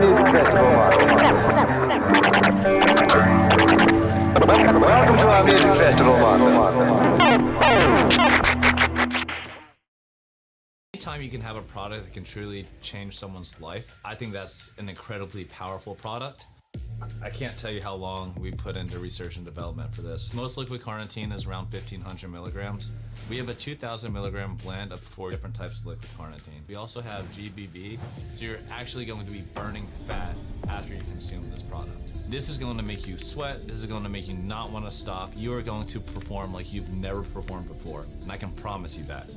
music festival, Mark. Welcome to our music festival, Mark. Anytime you can have a product that can truly change someone's life, I think that's an incredibly powerful product. I can't tell you how long we put into research and development for this. Most liquid carnitine is around 1,500 milligrams. We have a 2,000 milligram blend of 4 different types of liquid carnitine. We also have GBB, so you're actually going to be burning fat after you consume this product. This is going to make you sweat. This is going to make you not want to stop. You are going to perform like you've never performed before, and I can promise you that.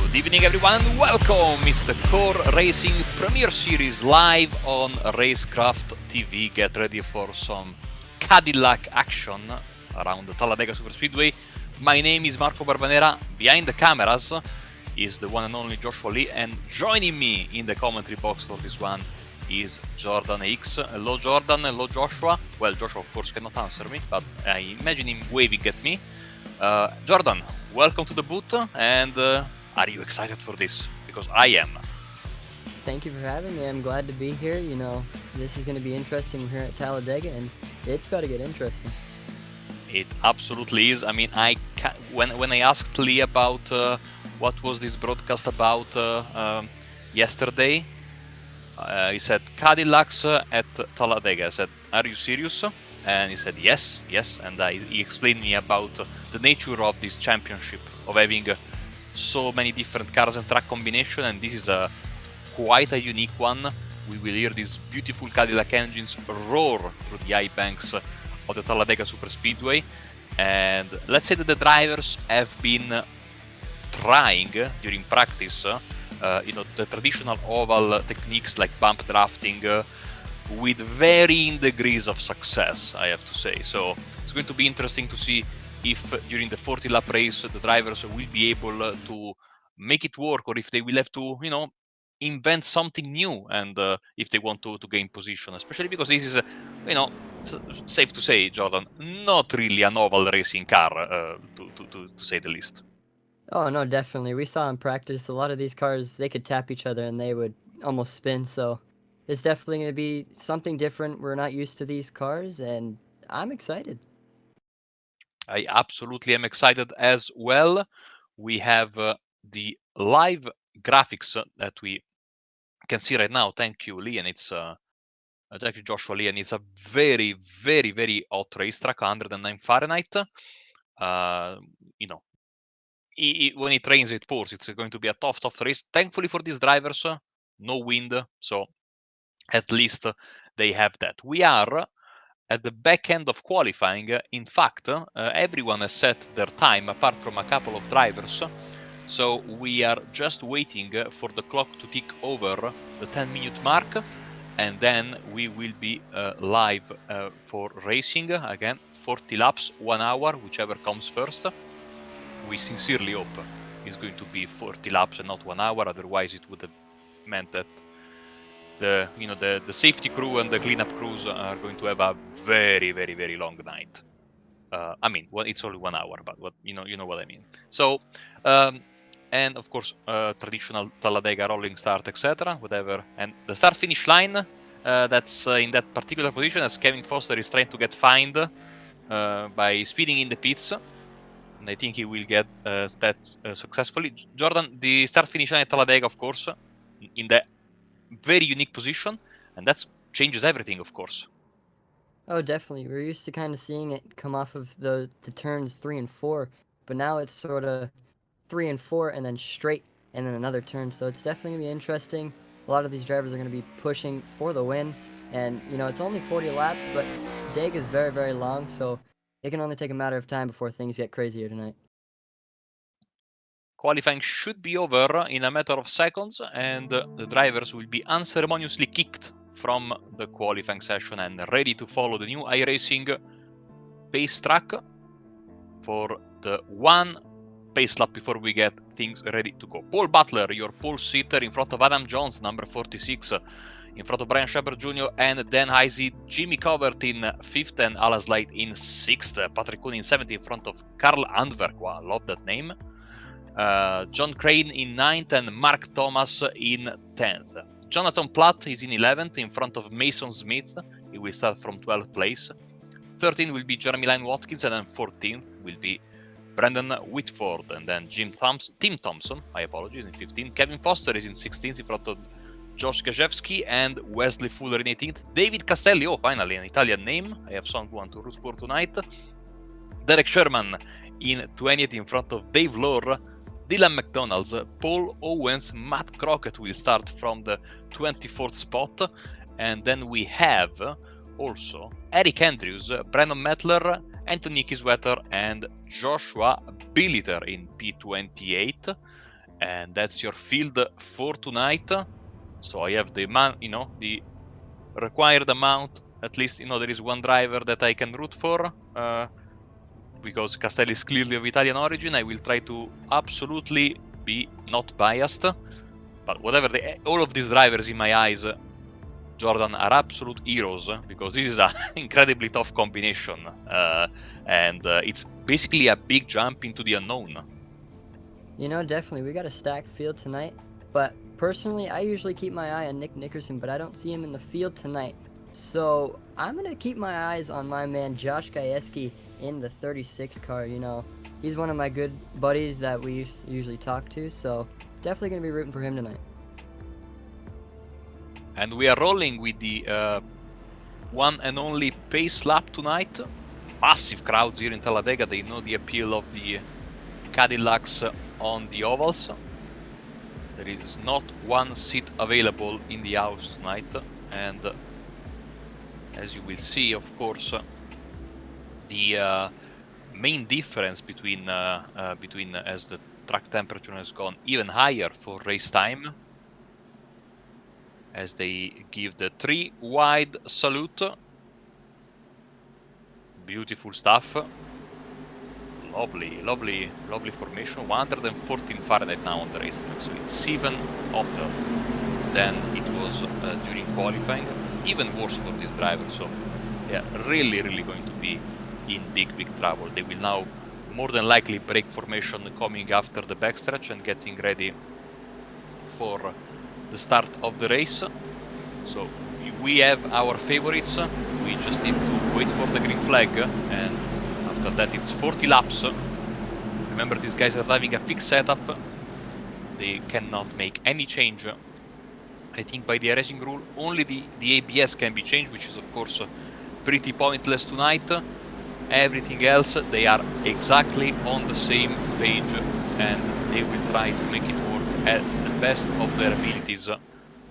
Good evening everyone and welcome Mr. Core Racing Premier Series live on Racecraft TV. Get ready for some Cadillac action around the Talladega Superspeedway. My name is Marco Barbanera. Behind the cameras is the one and only Joshua Lee, and joining me in the commentary box for this one is Jordan X. Hello Jordan, hello Joshua. Well, Joshua of course cannot answer me, but I imagine him waving at me. Jordan, welcome to the booth, and are you excited for this? Because I am. Thank you for having me. I'm glad to be here. You know, this is going to be interesting here at Talladega, and it's got to get interesting. It absolutely is. I mean, when I asked Lee about what was this broadcast about yesterday, he said Cadillacs at Talladega. I said, "Are you serious?" And he said, "Yes, yes." And he explained me about the nature of this championship, of having so many different cars and track combination, and this is quite a unique one. We will hear these beautiful Cadillac engines roar through the high banks of the Talladega Superspeedway, and let's say that the drivers have been trying during practice, the traditional oval techniques like bump drafting with varying degrees of success, I have to say. So it's going to be interesting to see if during the 40-lap race the drivers will be able to make it work, or if they will have to, invent something new, and if they want to gain position, especially because this is, safe to say, Jordan, not really an oval racing car, to say the least. Oh, no, definitely. We saw in practice a lot of these cars, they could tap each other and they would almost spin, so it's definitely going to be something different. We're not used to these cars, and I'm excited. I absolutely am excited as well. We have the live graphics that we can see right now. Thank you, Lee, and it's thank you, Joshua Lee, and it's a very, very, very hot racetrack, 109 Fahrenheit. When it rains, it pours. It's going to be a tough race. Thankfully for these drivers, no wind, so at least they have that. We are at the back end of qualifying. In fact, everyone has set their time apart from a couple of drivers. So we are just waiting for the clock to tick over the 10-minute mark, and then we will be live for racing. Again, 40 laps, 1 hour, whichever comes first. We sincerely hope it's going to be 40 laps and not 1 hour. Otherwise, it would have meant that the safety crew and the cleanup crews are going to have a very, very, very long night. It's only 1 hour, but you know what I mean. So, and of course, traditional Talladega rolling start, etc., whatever. And the start-finish line that's in that particular position, as Kevin Foster is trying to get fined by speeding in the pits. And I think he will get that successfully. Jordan, the start-finish line at Talladega, of course, in the very unique position, and that changes everything, of course. Oh, definitely. We're used to kind of seeing it come off of the turns 3 and 4, but now it's sort of 3 and 4 and then straight and then another turn. So it's definitely going to be interesting. A lot of these drivers are going to be pushing for the win. And, it's only 40 laps, but Deg is very, very long. So it can only take a matter of time before things get crazier tonight. Qualifying should be over in a matter of seconds, and the drivers will be unceremoniously kicked from the qualifying session and ready to follow the new iRacing pace track for the one pace lap before we get things ready to go. Paul Butler, your pole sitter, in front of Adam Jones, number 46, in front of Brian Shepard Jr. and Dan Heisey. Jimmy Covert in 5th and Alan Slade in 6th. Patrick Kuhn in 7th in front of Carl Andverk. Wow, I love that name. John Crane in 9th and Mark Thomas in 10th. Jonathan Platt is in 11th in front of Mason Smith. He will start from 12th place. 13th will be Jeremy Lyon Watkins, and then 14th will be Brendan Whitford, and then Tim Thompson, my apologies, in 15th. Kevin Foster is in 16th in front of Josh Gajewski and Wesley Fuller in 18th. David Castelli, oh, finally, an Italian name. I have someone to root for tonight. Derek Sherman in 20th in front of Dave Lohr, Dylan McDonald's, Paul Owens, Matt Crockett will start from the 24th spot. And then we have also Eric Andrews, Brandon Mettler, Anthony Kiswetter, and Joshua Billiter in P28. And that's your field for tonight. So I have the the required amount. At least, there is one driver that I can root for. Because Castelli is clearly of Italian origin. I will try to absolutely be not biased. But whatever, all of these drivers in my eyes, Jordan, are absolute heroes, because this is an incredibly tough combination. And it's basically a big jump into the unknown. Definitely. We got a stacked field tonight. But personally, I usually keep my eye on Nick Nickerson, but I don't see him in the field tonight. So I'm going to keep my eyes on my man Josh Gajewski in the 36 car. He's one of my good buddies that we usually talk to, so definitely going to be rooting for him tonight. And we are rolling with the one and only pace lap tonight. Massive crowds here in Talladega. They know the appeal of the Cadillacs on the ovals. There is not one seat available in the house tonight, and as you will see, of course, the main difference between as the track temperature has gone even higher for race time, as they give the 3 wide salute. Beautiful stuff. Lovely formation. 114 Fahrenheit now on the racetrack, so it's even hotter than it was during qualifying. Even worse for this driver, so yeah, really going to be in big trouble. They will now more than likely break formation coming after the backstretch and getting ready for the start of the race. So we have our favorites. We just need to wait for the green flag, and after that it's 40 laps. Remember, these guys are having a fixed setup. They cannot make any change. I think by the racing rule, only the ABS can be changed, which is of course pretty pointless tonight. Everything else, they are exactly on the same page, and they will try to make it work at the best of their abilities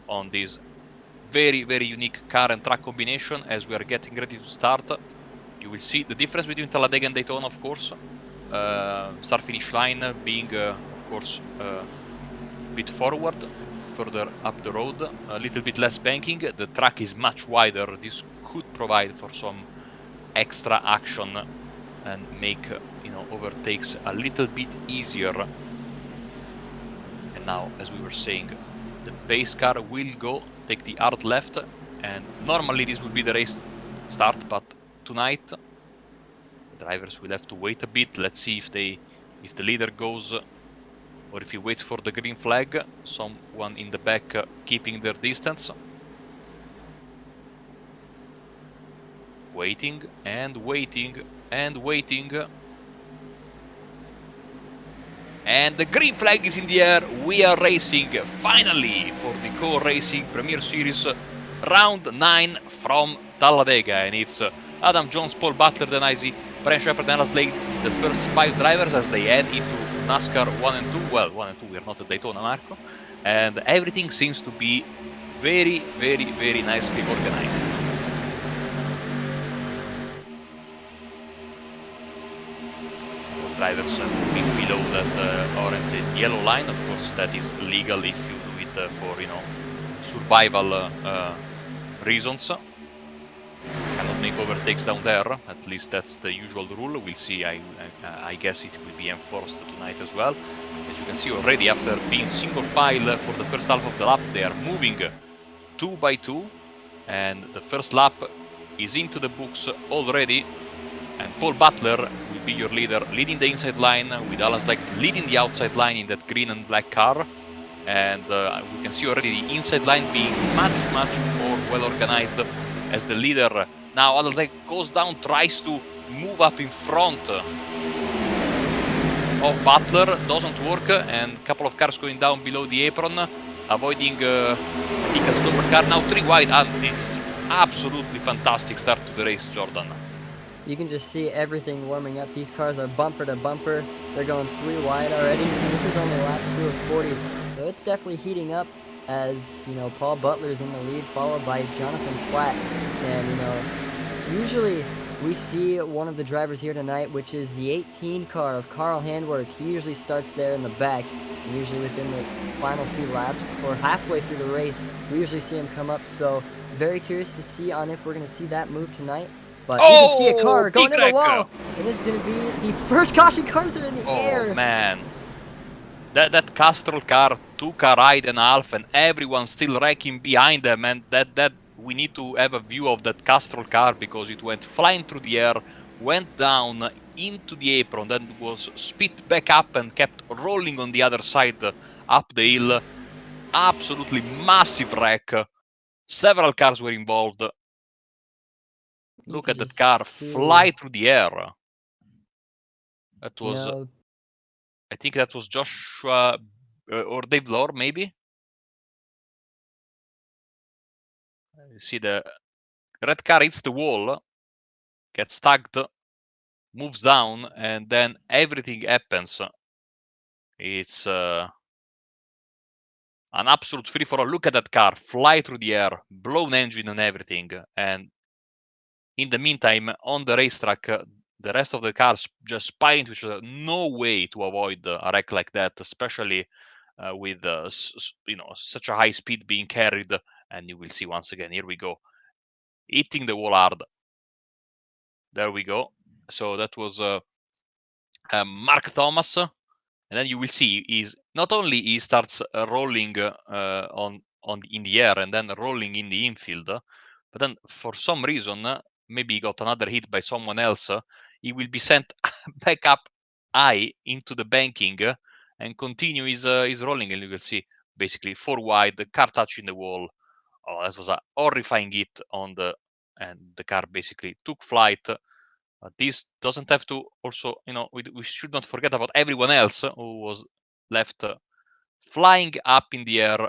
on this very unique car and track combination. As we are getting ready to start, you will see the difference between Talladega and Daytona, of course. Start finish line being of course a bit forward, further up the road, a little bit less banking. The track is much wider. This could provide for some extra action and make overtakes a little bit easier. And now, as we were saying, the pace car will take the hard left, and normally this would be the race start, but tonight the drivers will have to wait a bit. Let's see if the leader goes, or if he waits for the green flag. Someone in the back keeping their distance. Waiting and waiting and waiting. And the green flag is in the air. We are racing finally for the Core Racing Premier Series round 9 from Talladega. And it's Adam Jones, Paul Butler, Dan Heisey, Brian Shepard, and Alan Slade, the first 5 drivers as they head into NASCAR 1 and 2. Well, 1 and 2, we are not at Daytona, Marco. And everything seems to be very nicely organized. Drivers moving below that orange and yellow line. Of course, that is legal if you do it for survival reasons. Cannot make overtakes down there, at least that's the usual rule. We'll see, I guess it will be enforced tonight as well. As you can see already, after being single file for the first half of the lap, they are moving 2 by 2, and the first lap is into the books already, and Paul Butler will be your leader, leading the inside line, with Alan Slack leading the outside line in that green and black car. And we can see already the inside line being much more well organized as the leader. Now Alan Slack goes down, tries to move up in front of Butler, doesn't work, and a couple of cars going down below the apron, avoiding I think a slower car. Now 3 wide, and it's absolutely fantastic start to the race, Jordan. You can just see everything warming up. These cars are bumper to bumper. They're going 3 wide already. And this is only lap 2 of 40, so it's definitely heating up. As you know, Paul Butler's in the lead, followed by Jonathan Platt. And you know, usually we see one of the drivers here tonight, which is the 18 car of Carl Handwerk. He usually starts there in the back, and usually within the final few laps or halfway through the race, we usually see him come up. So very curious to see on if we're going to see that move tonight. But you can see a car going in the wall, and this is going to be the first caution cars are in the air. Oh man, that Castrol car took a ride and a half, and everyone still wrecking behind them, and that we need to have a view of that Castrol car, because it went flying through the air, went down into the apron, then was spit back up and kept rolling on the other side up the hill. Absolutely massive wreck. Several cars were involved. Look at that car fly through the air. That was, I think that was Joshua or Dave Lore, maybe. You see the red car hits the wall, gets tagged, moves down, and then everything happens. It's an absolute free-for-all. Look at that car fly through the air, blown engine and everything. And in the meantime, on the racetrack, the rest of the cars just spy into each other. No way to avoid a wreck like that, especially with you know, such a high speed being carried. And you will see once again, here we go, hitting the wall hard. There we go. So that was Mark Thomas, and then you will see is not only he starts rolling in the air and then rolling in the infield, but then for some reason, maybe he got another hit by someone else, he will be sent back up high into the banking and continue his rolling, and you will see basically 4 wide, the car touching the wall. Oh, that was a horrifying hit and the car basically took flight. This doesn't have to also, you know, we should not forget about everyone else who was left flying up in the air.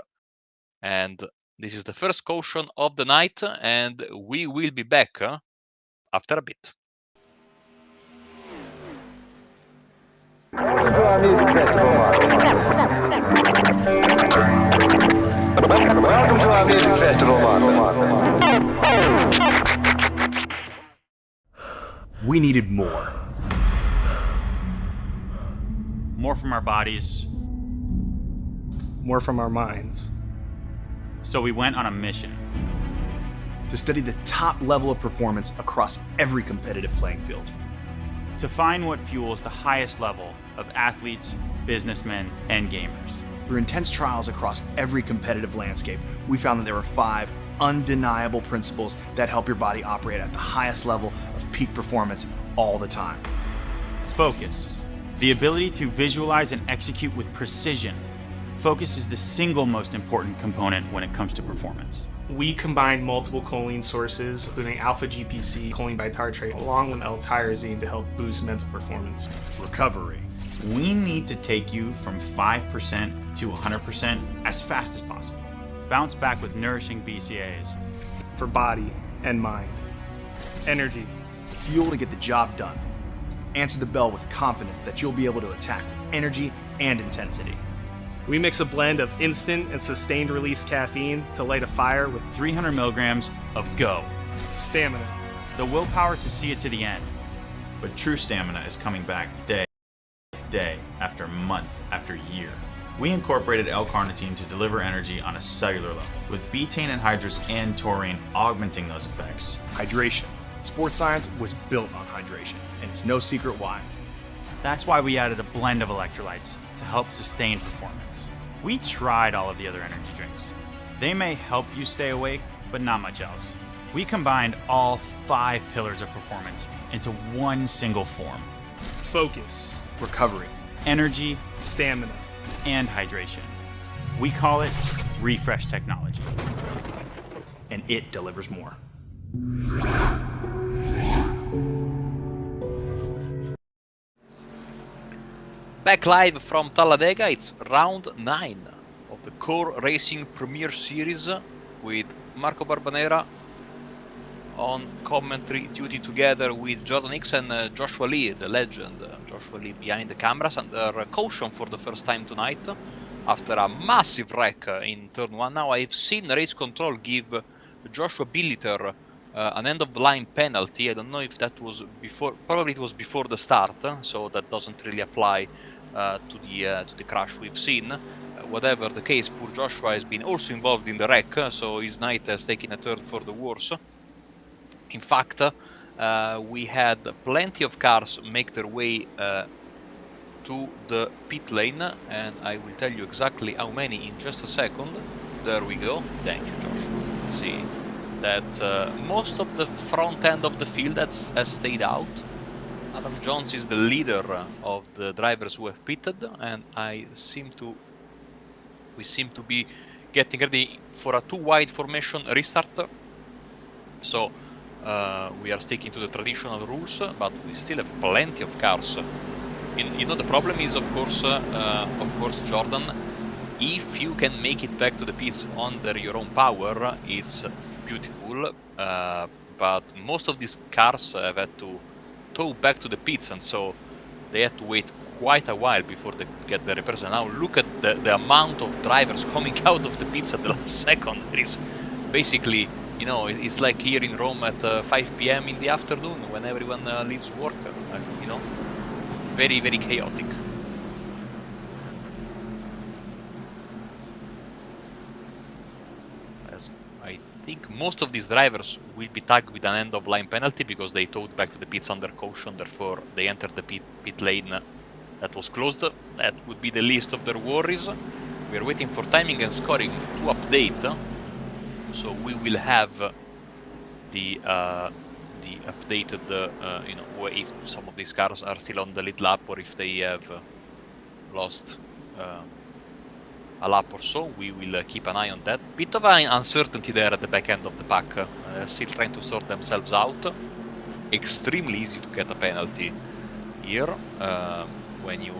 And this is the first caution of the night, and we will be back after a bit. Welcome to our music festival, Martha. We needed more. More from our bodies. More from our minds. So we went on a mission. To study the top level of performance across every competitive playing field. To find what fuels the highest level of athletes, businessmen, and gamers. Through intense trials across every competitive landscape, we found that there were 5 undeniable principles that help your body operate at the highest level of peak performance all the time. Focus. The ability to visualize and execute with precision. Focus is the single most important component when it comes to performance. We combined multiple choline sources, including alpha GPC, choline bitartrate, along with L-tyrosine to help boost mental performance. Recovery. We need to take you from 5% to 100% as fast as possible. Bounce back with nourishing BCAAs. For body and mind. Energy. Fuel to get the job done. Answer the bell with confidence that you'll be able to attack energy and intensity. We mix a blend of instant and sustained release caffeine to light a fire with 300 milligrams of GO. stamina. The willpower to see it to the end. But true stamina is coming back day after month after year. We incorporated L-carnitine to deliver energy on a cellular level, with betaine anhydrous and taurine augmenting those effects. Hydration. Sports science was built on hydration, and it's no secret why. That's why we added a blend of electrolytes to help sustain performance. We tried all of the other energy drinks. They may help you stay awake, but not much else. We combined all 5 pillars of performance into one single form: Focus, Recovery. energy stamina. and hydration. We call it Refresh Technology. And it delivers more. Back live from Talladega, it's round 9 of the Core Racing Premier Series with Marco Barbanera on commentary duty together with Jordan Hicks and Joshua Lee, the legend. Joshua Lee behind the cameras under caution for the first time tonight after a massive wreck in turn 1. Now I've seen race control give Joshua Billiter an end of the line penalty. I don't know if that was before, probably it was before the start, so that doesn't really apply to the crash we've seen. Whatever the case, poor Joshua has been also involved in the wreck, so his night has taken a turn for the worse. In fact, we had plenty of cars make their way to the pit lane, and I will tell you exactly how many in just a second. There we go. Thank you, Josh. Let's see that most of the front end of the field has stayed out. Adam Jones is the leader of the drivers who have pitted, and we seem to be getting ready for a 2-wide formation restart. So we are sticking to the traditional rules, but we still have plenty of cars. You know, the problem is, of course, Jordan, if you can make it back to the pits under your own power, it's beautiful. But most of these cars have had to tow back to the pits, and so they had to wait quite a while before they get the repairs. And now look at the amount of drivers coming out of the pits at the last second. There is basically, you know, it's like here in Rome at 5 p.m. in the afternoon when everyone leaves work. You know, very, very chaotic. As I think most of these drivers will be tagged with an end-of-line penalty because they towed back to the pits under caution, therefore they entered the pit lane that was closed. That would be the least of their worries. We are waiting for timing and scoring to update, so we will have the updated, you know, if some of these cars are still on the lead lap or if they have lost a lap or so. We will keep an eye on that. Bit of an uncertainty there at the back end of the pack. Still trying to sort themselves out. Extremely easy to get a penalty here when you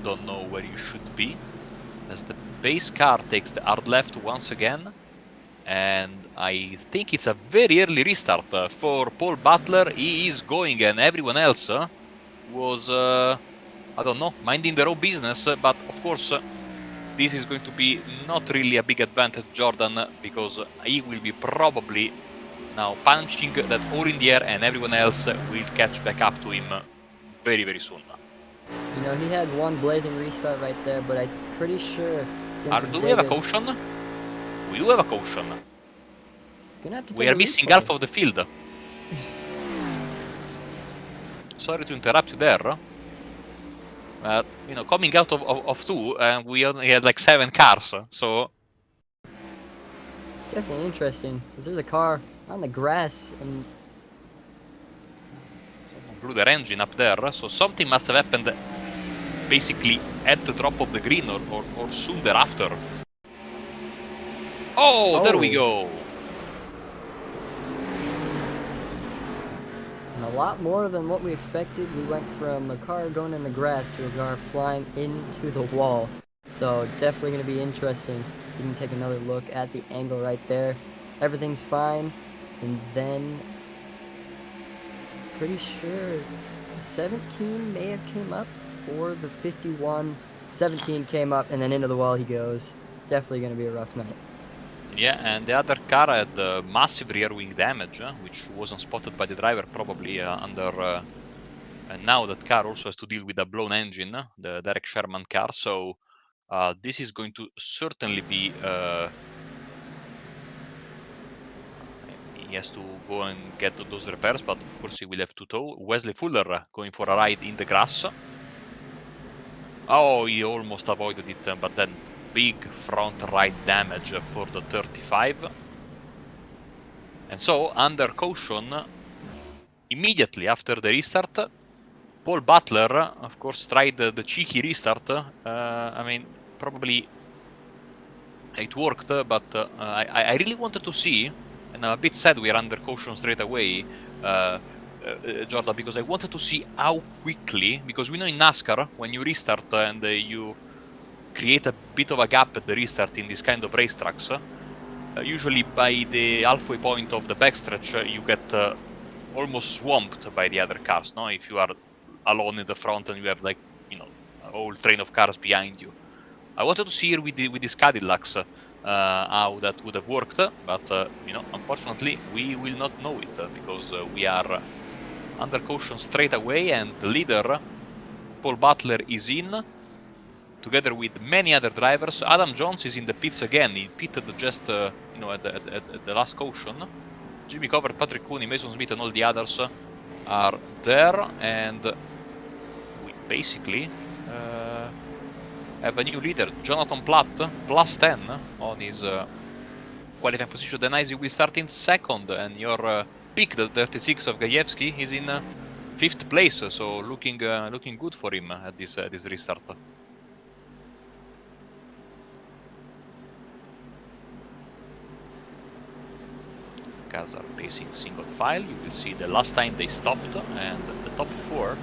don't know where you should be. As the base car takes the hard left once again. And I think it's a very early restart for Paul Butler. He is going, and everyone else was, I don't know, minding their own business. But of course, this is going to be not really a big advantage, Jordan, because he will be probably now punching that hole in the air, and everyone else will catch back up to him very, very soon. You know, he had one blazing restart right there, but I'm pretty sure since Do we have a caution? We do have a caution. We are missing half of the field. Sorry to interrupt you there. You know, coming out of 2, we only had like 7 cars, so... Definitely interesting, because there's a car on the grass, and... Someone blew their engine up there, so something must have happened basically at the drop of the green or soon thereafter. Oh, there we go! And a lot more than what we expected. We went from a car going in the grass to a car flying into the wall. So definitely going to be interesting. So you can take another look at the angle right there. Everything's fine. And then, pretty sure 17 may have came up, or the 51. 17 came up, and then into the wall he goes. Definitely going to be a rough night. Yeah, and the other car had massive rear wing damage, which wasn't spotted by the driver probably under... and now that car also has to deal with a blown engine, the Derek Sherman car, so This is going to certainly be. He has to go and get those repairs, but of course he will have to tow. Wesley Fuller going for a ride in the grass. Oh, he almost avoided it, but then big front right damage for the 35. And so, under caution, immediately after the restart, Paul Butler, of course, tried the cheeky restart. I mean, probably it worked, but I really wanted to see, and I'm a bit sad we're under caution straight away, Jordan, because I wanted to see how quickly, because we know in NASCAR, when you restart and you create a bit of a gap at the restart in this kind of racetracks, usually by the halfway point of the backstretch, you get almost swamped by the other cars, no? If you are alone in the front and you have, like, you know, a whole train of cars behind you. I wanted to see here with these Cadillacs how that would have worked, but you know, unfortunately, we will not know it because we are under caution straight away, and the leader, Paul Butler, is in, together with many other drivers. Adam Jones is in the pits again. He pitted just you know, at the last caution. Jimmy Covert, Patrick Cooney, Mason Smith, and all the others are there, and we basically have a new leader, Jonathan Platt, plus 10 on his qualifying position. Then Izzy will start in second, and your pick, the 36 of Gajewski, is in 5th place. So looking good for him at this restart. The cars are pacing single file. You will see the last time they stopped, and the top 4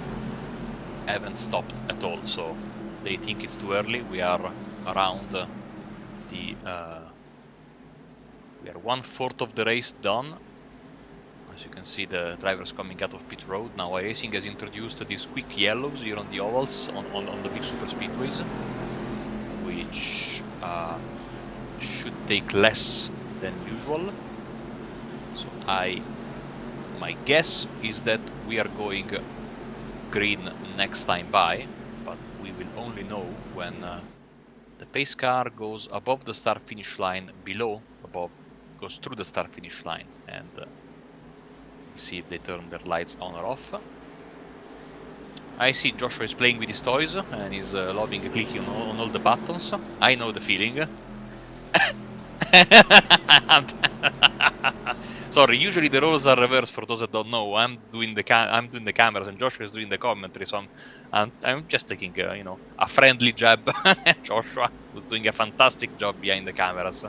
haven't stopped at all. So they think it's too early. We are around we are 1/4 of the race done. As you can see, the drivers coming out of pit road. Now iRacing has introduced these quick yellows here on the ovals, on the big super speedways, which should take less than usual. So my guess is that we are going green next time by, but we will only know when the pace car goes above the start finish line, goes through the start finish line, and see if they turn their lights on or off. I see Joshua is playing with his toys and he's loving clicking on all the buttons. I know the feeling. Sorry, usually the roles are reversed for those that don't know. I'm doing the cameras and Joshua is doing the commentary, so I'm just taking you know, a friendly jab at Joshua, who's doing a fantastic job behind the cameras.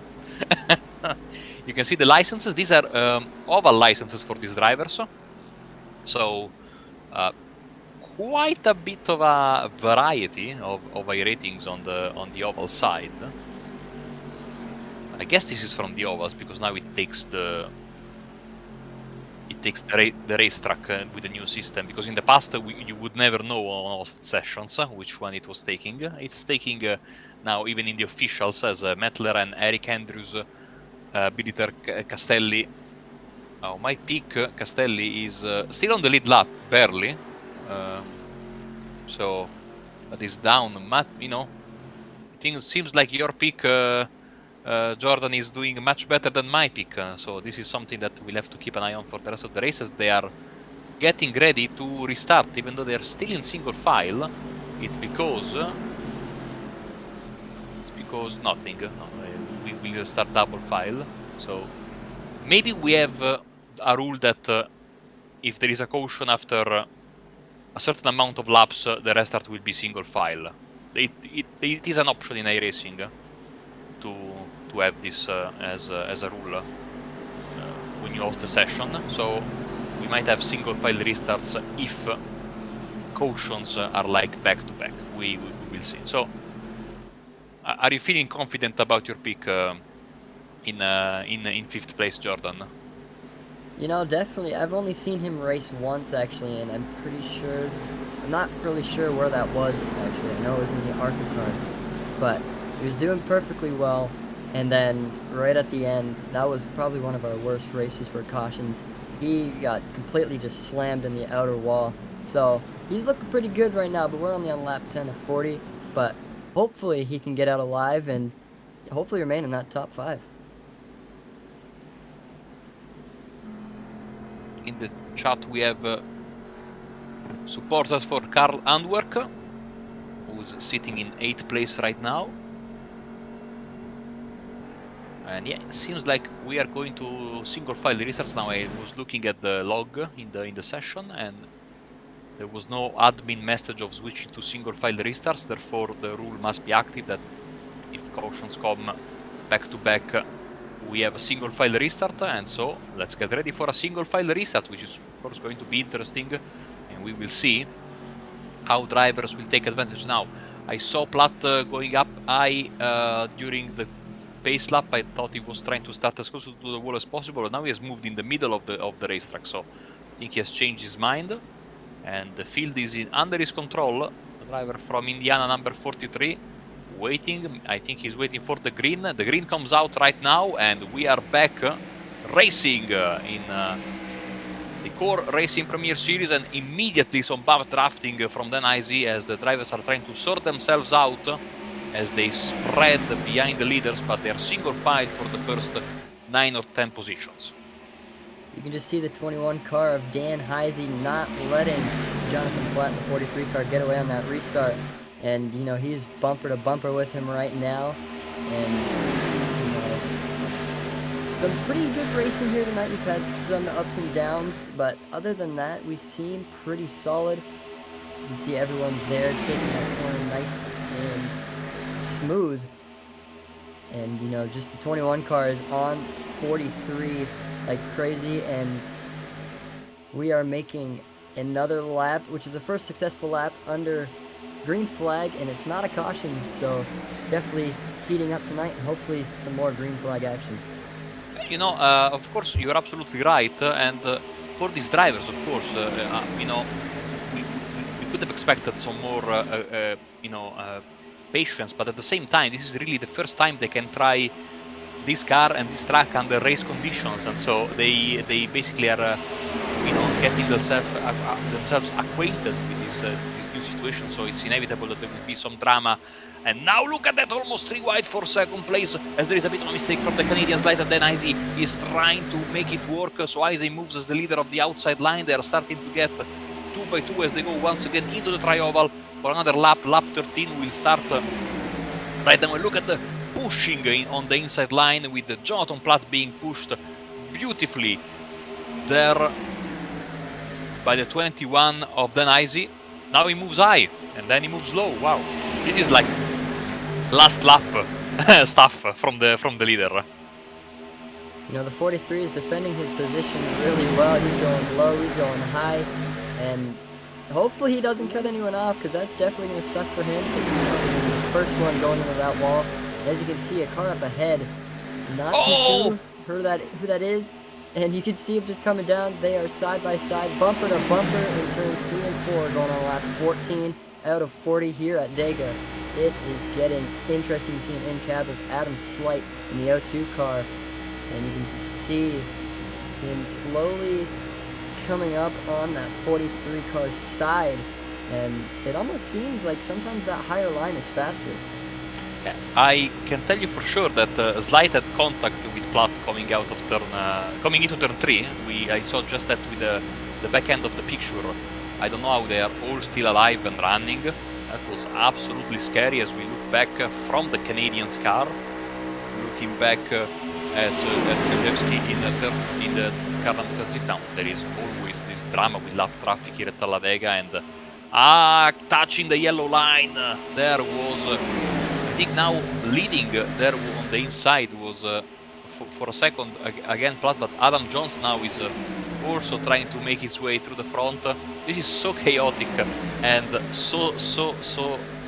You can see the licenses. These are oval licenses for these drivers, so quite a bit of a variety of iRatings on the oval side. I guess this is from the ovals because now it takes the racetrack with the new system, because in the past you would never know on host sessions which one it was taking. It's taking now even in the officials as Mettler and Eric Andrews, Biliter, Castelli. Oh, my pick, Castelli, is still on the lead lap, barely. So, but is down. You know, it seems like your pick, Jordan, is doing much better than my pick. So this is something that we'll have to keep an eye on for the rest of the races. They are getting ready to restart, even though they are still in single file. It's because nothing. We will start double file. So maybe we have a rule that if there is a caution after a certain amount of laps, the restart will be single file. It is an option in iRacing to have this as a rule when you host a session. So we might have single file restarts if cautions are like back to back. We will see. So are you feeling confident about your pick in 5th place, Jordan? You know, definitely. I've only seen him race once, actually, and I'm not really sure where that was, actually. I know it was in the ARCA cars, but he was doing perfectly well, and then right at the end, that was probably one of our worst races for cautions. He got completely just slammed in the outer wall, so he's looking pretty good right now, but we're only on lap 10 of 40, but hopefully he can get out alive and hopefully remain in that top 5. In the chat we have supporters for Karl Andwerk, who's sitting in 8th place right now. And yeah, it seems like we are going to single file restarts now. I was looking at the log in the session, and there was no admin message of switching to single file restarts. Therefore, the rule must be active that if cautions come back to back, we have a single file restart. And so let's get ready for a single file restart, which is of course going to be interesting, and we will see how drivers will take advantage. Now, I saw Platt going up high during the pace lap. I thought he was trying to start as close to the wall as possible, but now he has moved in the middle of the racetrack, so I think he has changed his mind, and the field is under his control. The driver from Indiana, number 43, waiting. I think he's waiting for the green. The green comes out right now, and we are back racing in the Core Racing Premier Series, and immediately some bad drafting from Dan Izzy as the drivers are trying to sort themselves out as they spread behind the leaders, but they're single file for the first 9 or 10 positions. You can just see the 21 car of Dan Heisey not letting Jonathan Platt in the 43 car get away on that restart. And, you know, he's bumper to bumper with him right now. And, you know, some pretty good racing here tonight. We've had some ups and downs, but other than that, we seem pretty solid. You can see everyone there taking that corner nice and smooth. And, you know, just the 21 car is on 43 like crazy, and we are making another lap, which is the first successful lap under green flag, and it's not a caution, so definitely heating up tonight, and hopefully some more green flag action. You know, of course, you're absolutely right, and for these drivers, of course, you know, we could have expected some more, you know, patience, but at the same time, this is really the first time they can try this car and this track under race conditions, and so they basically are, you know, getting themselves acquainted with this new situation. So it's inevitable that there will be some drama. And now look at that, almost 3 wide for second place, as there is a bit of a mistake from the Canadians. Later than Izzy is trying to make it work, so Izzy moves as the leader of the outside line. They are starting to get 2 by 2 as they go once again into the tri-oval for another lap. Lap 13 will start right now. Look at the pushing on the inside line, with Jonathan Platt being pushed beautifully there by the 21 of Dan Izzy. Now he moves high and then he moves low. Wow, this is like last lap stuff from the leader. You know, the 43 is defending his position really well. He's going low, he's going high, and hopefully he doesn't cut anyone off, because that's definitely going to suck for him, because he's the first one going into that wall. As you can see, a car up ahead, not too sure who that is, and you can see him just coming down. They are side by side, bumper to bumper in turns 3 and 4, going on lap 14 out of 40 here at Dega. It is getting interesting to see an in-cab of Adam Slight in the O2 car, and you can just see him slowly coming up on that 43 car's side, and it almost seems like sometimes that higher line is faster. I can tell you for sure that Slight had contact with Platt coming out of coming into turn 3. I saw just that with the back end of the picture. I don't know how they are all still alive and running. That was absolutely scary as we look back from the Canadians' car, looking back at Krzyzewski in the car number 36. Now, there is always this drama with lap traffic here at Talladega, and touching the yellow line, there was, I think now leading there on the inside was for a second again Platt, but Adam Jones now is also trying to make his way through the front. This is so chaotic and so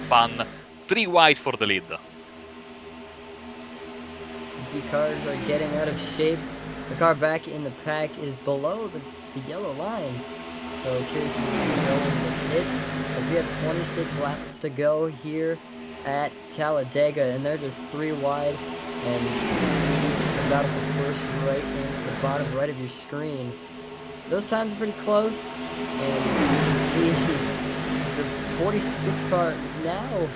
fun. 3 wide for the lead. You see cars are getting out of shape. The car back in the pack is below the yellow line. So curious who's going to go in the pits, as we have 26 laps to go here at Talladega, and they're just 3 wide, and you can see the battle for first right in the bottom right of your screen. Those times are pretty close, and you can see the 46 car now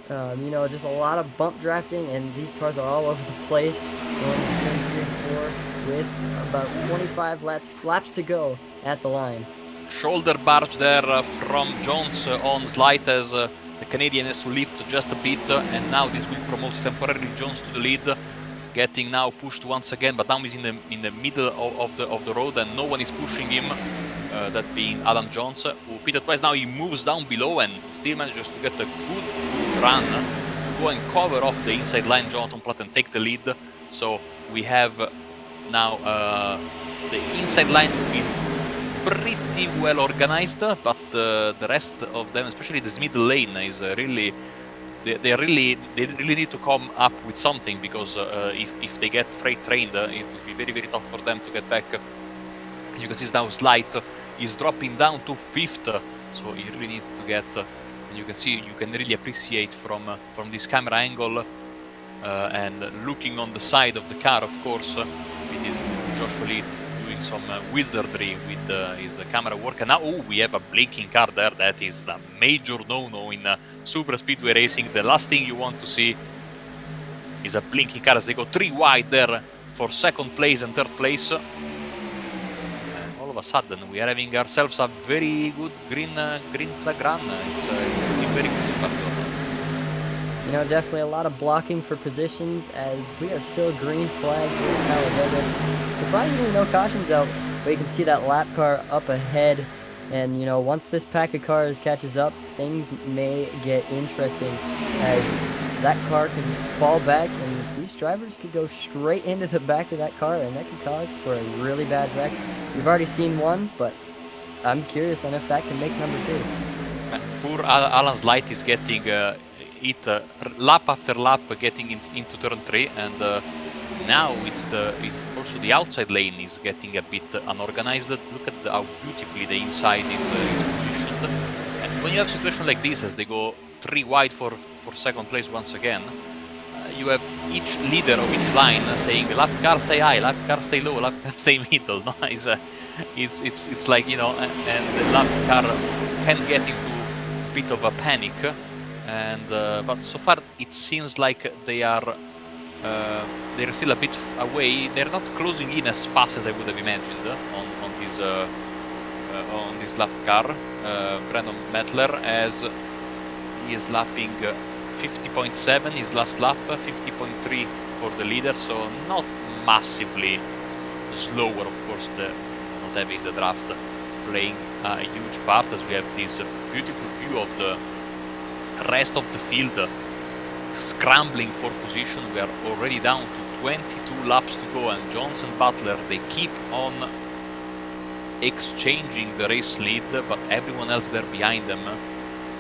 You know, just a lot of bump drafting, and these cars are all over the place. Going to turn 3 and 4 with about 25 laps to go at the line. Shoulder barge there from Jones on Slight as the Canadian has to lift just a bit, and now this will promote temporarily Jones to the lead, getting now pushed once again, but now he's in the middle of the road and no one is pushing him. That being Adam Jones, who pitted twice. Now he moves down below and still manages to get a good run to go and cover off the inside line Jonathan Platt and take the lead. So we have now the inside line is pretty well organized, but the rest of them, especially this middle lane, is really they really need to come up with something, because if they get freight trained, it will be very tough for them to get back. You can see now Slight is dropping down to 5th, so he really needs to get. And you can see, you can really appreciate from this camera angle and looking on the side of the car. Of course, it is Joshua Lee doing some wizardry with his camera work. And now, we have a blinking car there. That is the major no-no in super speedway racing. The last thing you want to see is a blinking car as they go 3 wide there for 2nd place and 3rd place. And all of a sudden, we are having ourselves a very good green flag run. It's looking very good so far. You know, definitely a lot of blocking for positions as we are still green flag here in Talladega. Surprisingly, no cautions out, but you can see that lap car up ahead. And, you know, once this pack of cars catches up, things may get interesting as that car can fall back and these drivers could go straight into the back of that car, and that could cause for a really bad wreck. We've already seen one, but I'm curious on if that can make number 2. Poor Alan Slight is getting it lap after lap, getting into turn 3, and now it's also the outside lane is getting a bit unorganized. Look at how beautifully the inside is positioned. And when you have a situation like this, as they go 3 wide for 2nd place once again, you have each leader of each line saying lap car stay high, lap car stay low, lap car stay middle. No, it's like, you know, and the lap car can get into a bit of a panic. And but so far it seems like they're still a bit away. They're not closing in as fast as I would have imagined on this lap car. Brandon Mettler, as he is lapping 50.7 his last lap, 50.3 for the leader, so not massively slower. Of course, not having the draft playing a huge part, as we have this beautiful view of the rest of the field scrambling for position. We are already down to 22 laps to go, and Jones and Butler, they keep on exchanging the race lead, but everyone else there behind them,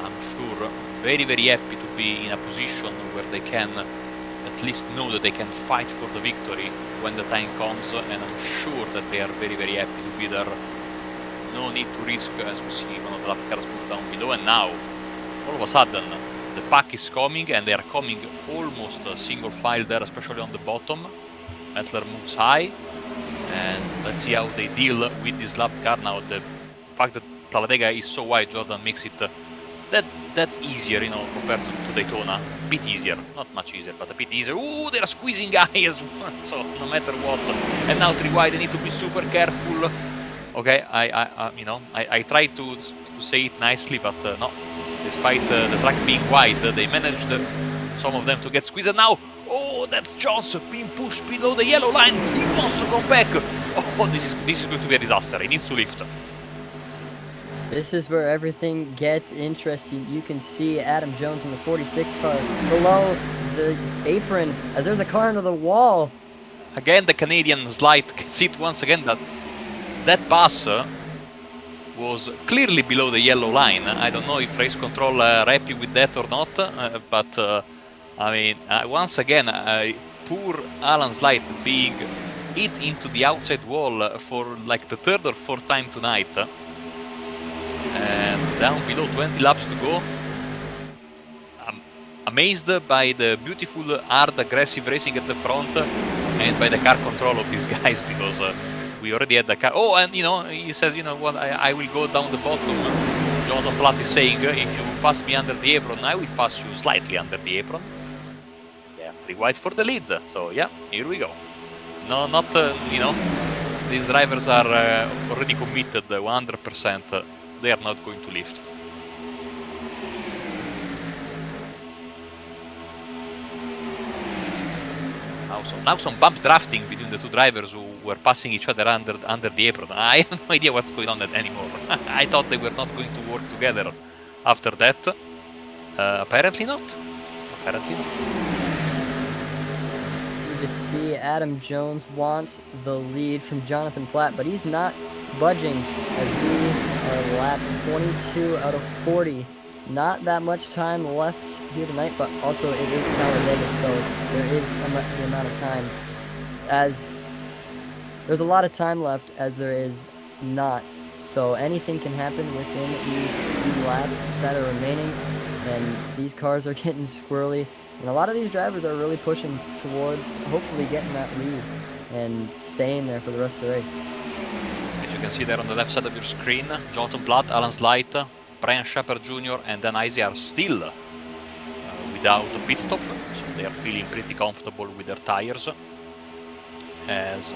I'm sure, very happy to be in a position where they can at least know that they can fight for the victory when the time comes, and I'm sure that they are very happy to be there. No need to risk, as we see one of the lap cars move down below, and now all of a sudden the pack is coming, and they are coming almost single file there, especially on the bottom. Mettler moves high, and let's see how they deal with this lap car. Now the fact that Talladega is so wide, Jordan, makes it that easier, you know, compared to Daytona. A bit easier, not much easier, but a bit easier. Ooh, they're squeezing eyes, so no matter what. And now 3 wide, they need to be super careful. Okay, I try to say it nicely, but no. Despite the track being wide, they managed, some of them, to get squeezed. And now, that's Johnson being pushed below the yellow line. He wants to come back. Oh, this is going to be a disaster. He needs to lift. This is where everything gets interesting. You can see Adam Jones in the 46 car below the apron as there's a car under the wall. Again, the Canadian Slight gets it once again. That pass was clearly below the yellow line. I don't know if race control are happy with that or not, but I mean, once again, poor Alan Slight being hit into the outside wall for like the 3rd or 4th time tonight. And down below, 20 laps to go. I'm amazed by the beautiful, hard, aggressive racing at the front and by the car control of these guys, because we already had the car. Oh, and you know, he says, you know what, I will go down the bottom. Jonathan Platt is saying, if you pass me under the apron, I will pass you slightly under the apron. Yeah, 3 wide for the lead. So yeah, here we go. No, not, you know, these drivers are already committed 100%. They are not going to lift. Now some bump drafting between the two drivers who were passing each other under the apron. I have no idea what's going on anymore. I thought they were not going to work together after that. Apparently not. Apparently not. You just see Adam Jones wants the lead from Jonathan Platt, but he's not budging as we are lap 22 out of 40. Not that much time left here tonight, but also it is Talladega, so there is the amount of time. As there's a lot of time left, as there is not. So anything can happen within these few laps that are remaining, and these cars are getting squirrely. And a lot of these drivers are really pushing towards hopefully getting that lead and staying there for the rest of the race. As you can see there on the left side of your screen, Jonathan Platt, Alan Slight, Brian Shepard Jr. and then Izzy are still without a pit stop, so they are feeling pretty comfortable with their tires. As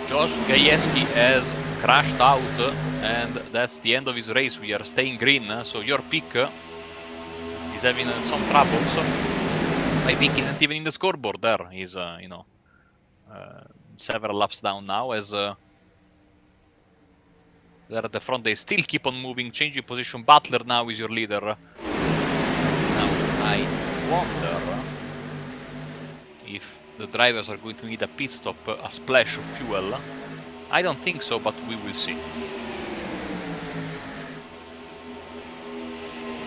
Josh Gajewski has crashed out, and that's the end of his race. We are staying green, so your pick is having some troubles. My pick isn't even in the scoreboard there. He's, you know, several laps down now, as they're at the front. They still keep on moving, changing position. Butler now is your leader. Now, I wonder if the drivers are going to need a pit stop, a splash of fuel. I don't think so, but we will see.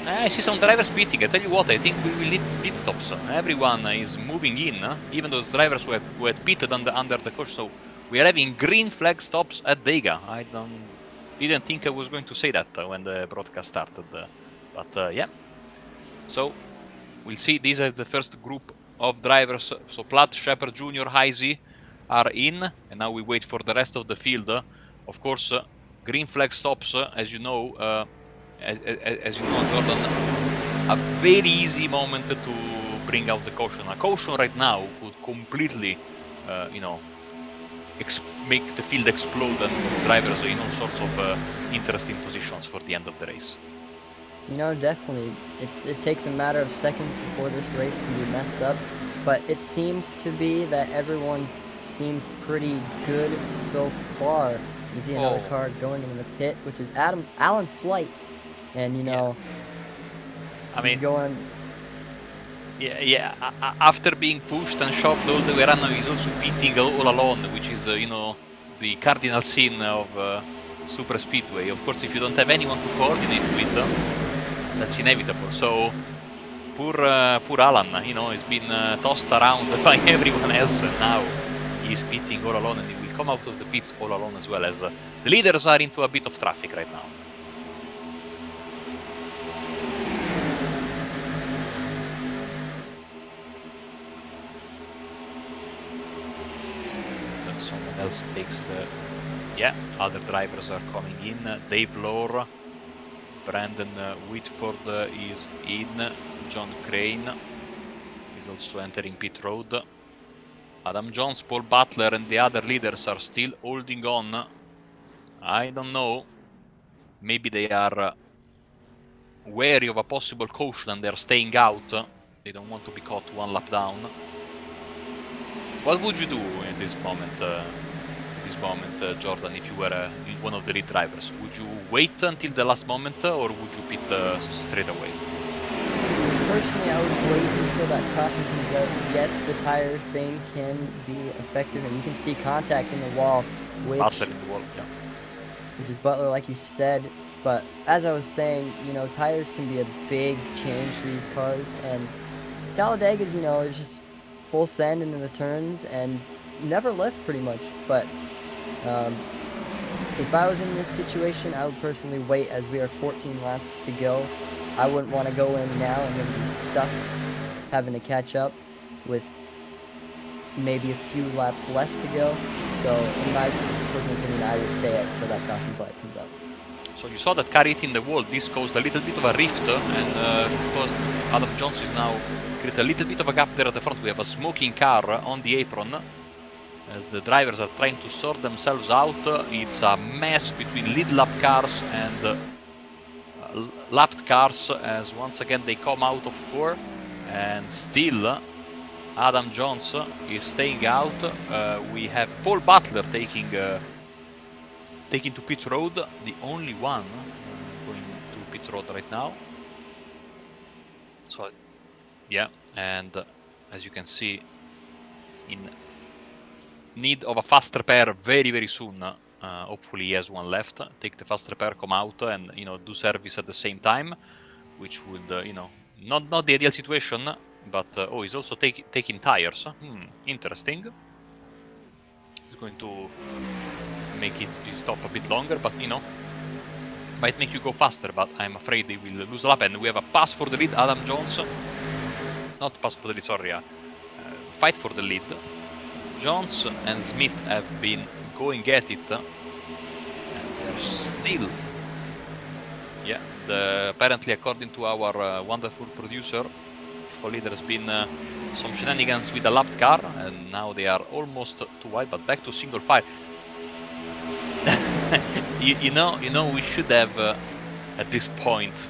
I see some drivers pitting. I tell you what, I think we will need pit stops. Everyone is moving in, even those drivers who had pitted under the caution. So we are having green flag stops at Dega. I didn't think I was going to say that when the broadcast started, but yeah. So we'll see. These are the first group of drivers. So Platt, Shepard Jr., Heisey are in, and now we wait for the rest of the field. Of course, green flag stops, as you know, as you know, Jordan, a very easy moment to bring out the caution. A caution right now would completely, you know, make the field explode and drivers in all sorts of interesting positions for the end of the race. You know, definitely. It takes a matter of seconds before this race can be messed up, but it seems to be that everyone seems pretty good so far. You see another car going into the pit, which is Alan Slight, and you know, I mean, he's going. Yeah. After being pushed and shoved all the way around, he's also pitting all alone, which is, you know, the cardinal sin of super speedway. Of course, if you don't have anyone to coordinate with, that's inevitable. So poor Alan, you know, he's been tossed around by everyone else, and now he's pitting all alone, and he will come out of the pits all alone as well, as the leaders are into a bit of traffic right now. Someone else takes yeah, other drivers are coming in. Dave Lohr, Brandon Whitford is in, John Crane is also entering pit road. Adam Jones, Paul Butler and the other leaders are still holding on. I don't know, maybe they are wary of a possible caution and they're staying out. They don't want to be caught one lap down. What would you do in this moment, Jordan, if you were one of the lead drivers? Would you wait until the last moment, or would you pit straight away? Personally, I would wait until that caution comes out. Yes, the tire thing can be effective, and you can see contact in the wall, Butler in the wall, yeah. Which is Butler, like you said. But as I was saying, you know, tires can be a big change to these cars, and Talladega's, you know, is just full send into the turns and never lift pretty much. But if I was in this situation, I would personally wait, as we are 14 laps to go. I wouldn't want to go in now and then be stuck having to catch up with maybe a few laps less to go. So in my personal opinion, I would stay until that caution flag comes up. So you saw that car hitting the wall. This caused a little bit of a rift, and because Adam Jones is now created a little bit of a gap there at the front. We have a smoking car on the apron. As the drivers are trying to sort themselves out, it's a mess between lead lap cars and lapped cars, as once again they come out of 4, and still Adam Jones is staying out. We have Paul Butler taking to pit road, the only one going to pit road right now. So yeah, and as you can see, in need of a fast repair very soon. Hopefully he has one left. Take the fast repair, come out, and do service at the same time, which would not the ideal situation. But oh, he's also taking tires. Interesting. He's going to make it stop a bit longer, but might make you go faster. But I'm afraid they will lose a lap, and we have a pass for the lead. Adam Jones, not pass for the lead. Sorry, fight for the lead. Jones and Smith have been going at it, and they're still, yeah. Apparently, according to our wonderful producer, surely there's been some shenanigans with the lapped car, and now they are almost too wide. But back to single file. you know, we should have at this point,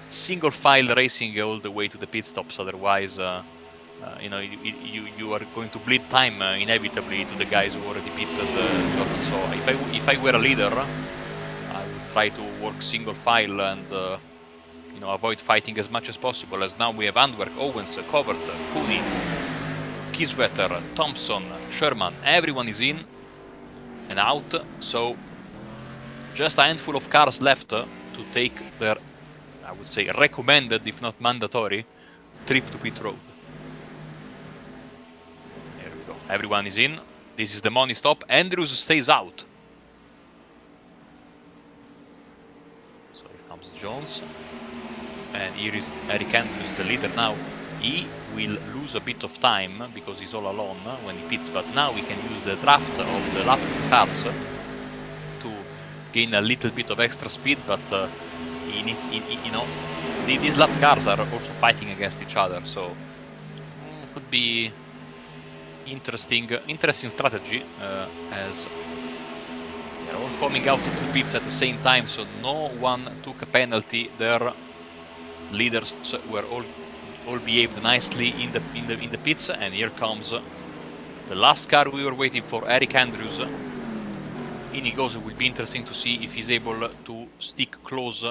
single file racing all the way to the pit stops. Otherwise, you are going to bleed time inevitably to the guys who already pitted. So if I were a leader, I would try to work single file and avoid fighting as much as possible. As now we have Antwerp, Owens, Covert, Cooney, Kiswetter, Thompson, Sherman. Everyone is in and out. So just a handful of cars left to take their, I would say, recommended, if not mandatory, trip to pit road. There we go. Everyone is in. This is the money stop. Andrews stays out. So here comes Jones. And here is Eric Andrews, the leader now. He will lose a bit of time because he's all alone when he pits, but now we can use the draft of the lap cars to gain a little bit of extra speed, but he needs, these lap cars are also fighting against each other, so could be interesting strategy, as they're all coming out of the pits at the same time, so no one took a penalty. Their leaders were all behaved nicely in the pits, and here comes the last car we were waiting for, Eric Andrews. In he goes. It will be interesting to see if he's able to stick close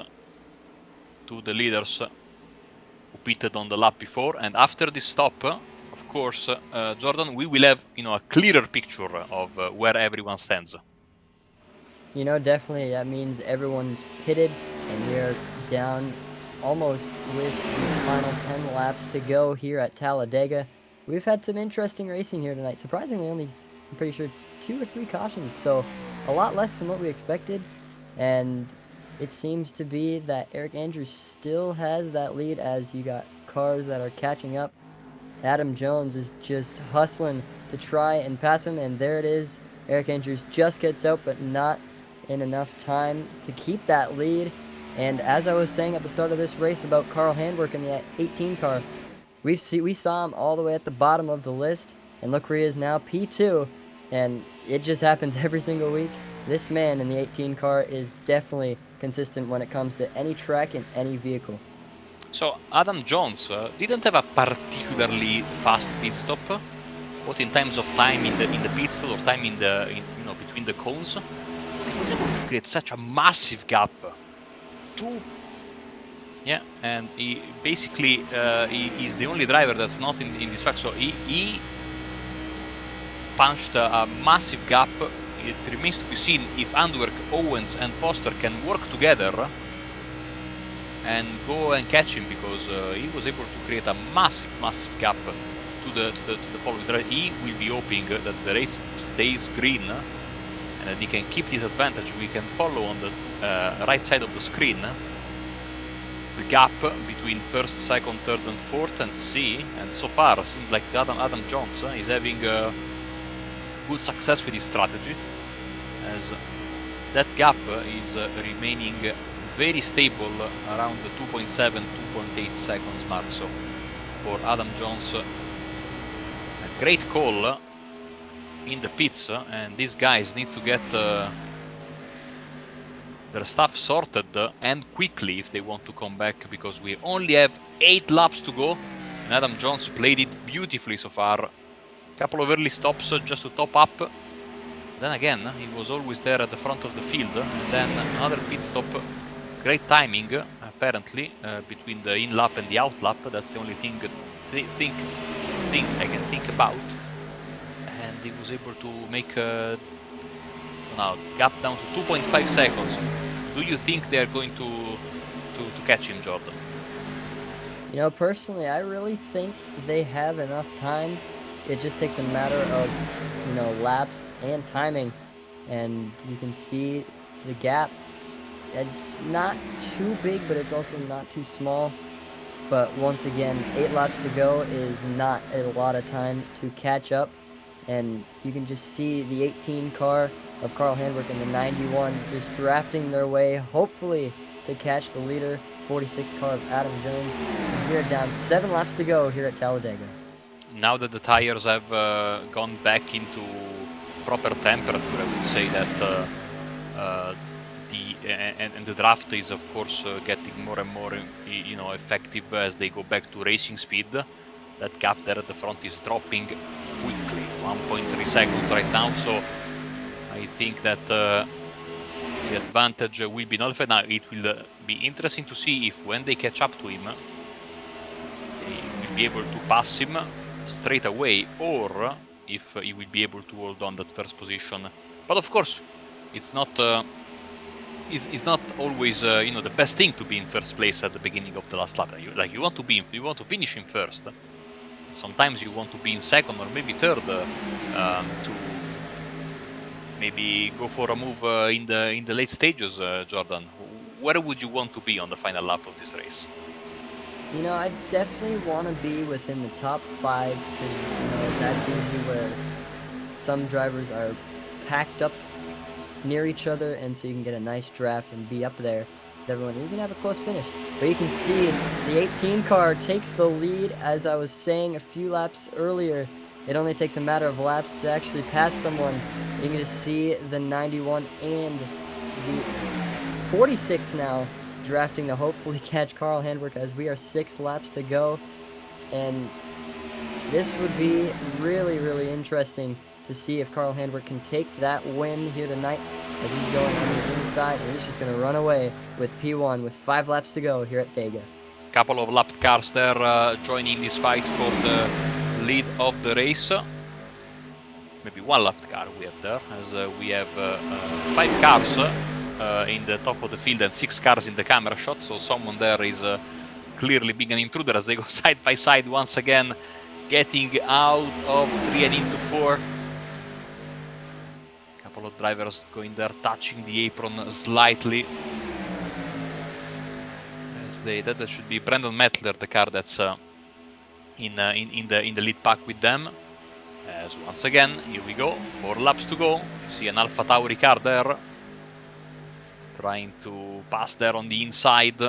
to the leaders who pitted on the lap before. And after this stop, of course, Jordan, we will have a clearer picture of where everyone stands. Definitely that means everyone's pitted, and we're down almost with the final 10 laps to go here at Talladega. We've had some interesting racing here tonight. Surprisingly, only, I'm pretty sure, 2 or 3 cautions, so a lot less than what we expected. And it seems to be that Eric Andrews still has that lead, as you got cars that are catching up. Adam Jones is just hustling to try and pass him, and there it is. Eric Andrews just gets out, but not in enough time to keep that lead. And as I was saying at the start of this race about Carl Handwerk in the 18 car, we saw him all the way at the bottom of the list, and look where he is now, P2, and it just happens every single week. This man in the 18 car is definitely consistent when it comes to any track and any vehicle. So Adam Jones didn't have a particularly fast pit stop, both in terms of time in the pit stop or time between the cones. He was able to create such a massive gap. Yeah, and he basically he is the only driver that's not in this track, so he punched a massive gap. It remains to be seen if Antwerp, Owens and Foster can work together and go and catch him, because he was able to create a massive gap to the following driver. He will be hoping that the race stays green and that he can keep this advantage. We can follow on the right side of the screen the gap between first, second, third and fourth, and see, and so far it seems like Adam Jones is having good success with his strategy, as that gap is remaining very stable around the 2.7, 2.8 seconds mark. So for Adam Jones, a great call in the pits, and these guys need to get their stuff sorted and quickly if they want to come back, because we only have 8 laps to go, and Adam Jones played it beautifully so far. Couple of early stops just to top up. Then again, he was always there at the front of the field, and then another pit stop. Great timing, apparently, between the in lap and the out lap. That's the only thing I can think about. And he was able to make now gap down to 2.5 seconds. Do you think they are going to catch him, Jordan? You know, personally, I really think they have enough time. It just takes a matter of, you know, laps and timing, and you can see the gap. It's not too big, but it's also not too small. But once again, 8 laps to go is not a lot of time to catch up, and you can just see the 18 car of Carl Handwerk and the 91 just drafting their way, hopefully, to catch the leader, 46 car of Adam Jones. And we are down 7 laps to go here at Talladega. Now that the tires have gone back into proper temperature, I would say that the draft is of course getting more and more effective as they go back to racing speed. That gap there at the front is dropping quickly, 1.3 seconds right now. So I think that the advantage will be nullified. Now it will be interesting to see if when they catch up to him, they will be able to pass him straight away, or if he will be able to hold on that first position. But of course, it's not always the best thing to be in first place at the beginning of the last lap. You want to finish in first. Sometimes you want to be in second or maybe third to maybe go for a move in the late stages. Jordan, where would you want to be on the final lap of this race? You know, I definitely want to be within the top 5, because, you know, that's usually where some drivers are packed up near each other, and so you can get a nice draft and be up there with everyone. You can have a close finish. But you can see the 18 car takes the lead. As I was saying a few laps earlier, it only takes a matter of laps to actually pass someone. You can just see the 91 and the 46 now drafting to hopefully catch Carl Handwerk, as we are 6 laps to go. And this would be really, really interesting to see if Carl Handwerk can take that win here tonight, as he's going on the inside, and he's just going to run away with P1 with 5 laps to go here at Dega. Couple of lapped cars there joining this fight for the lead of the race. Maybe 1 lapped car we have there, as we have 5 cars in the top of the field and 6 cars in the camera shot, so someone there is clearly being an intruder as they go side by side once again, getting out of 3 and into 4. Couple of drivers going there, touching the apron slightly. As that should be Brandon Mettler, the car that's in the lead pack with them. As once again, here we go, 4 laps to go. You see an Alpha Tauri car there, trying to pass there on the inside.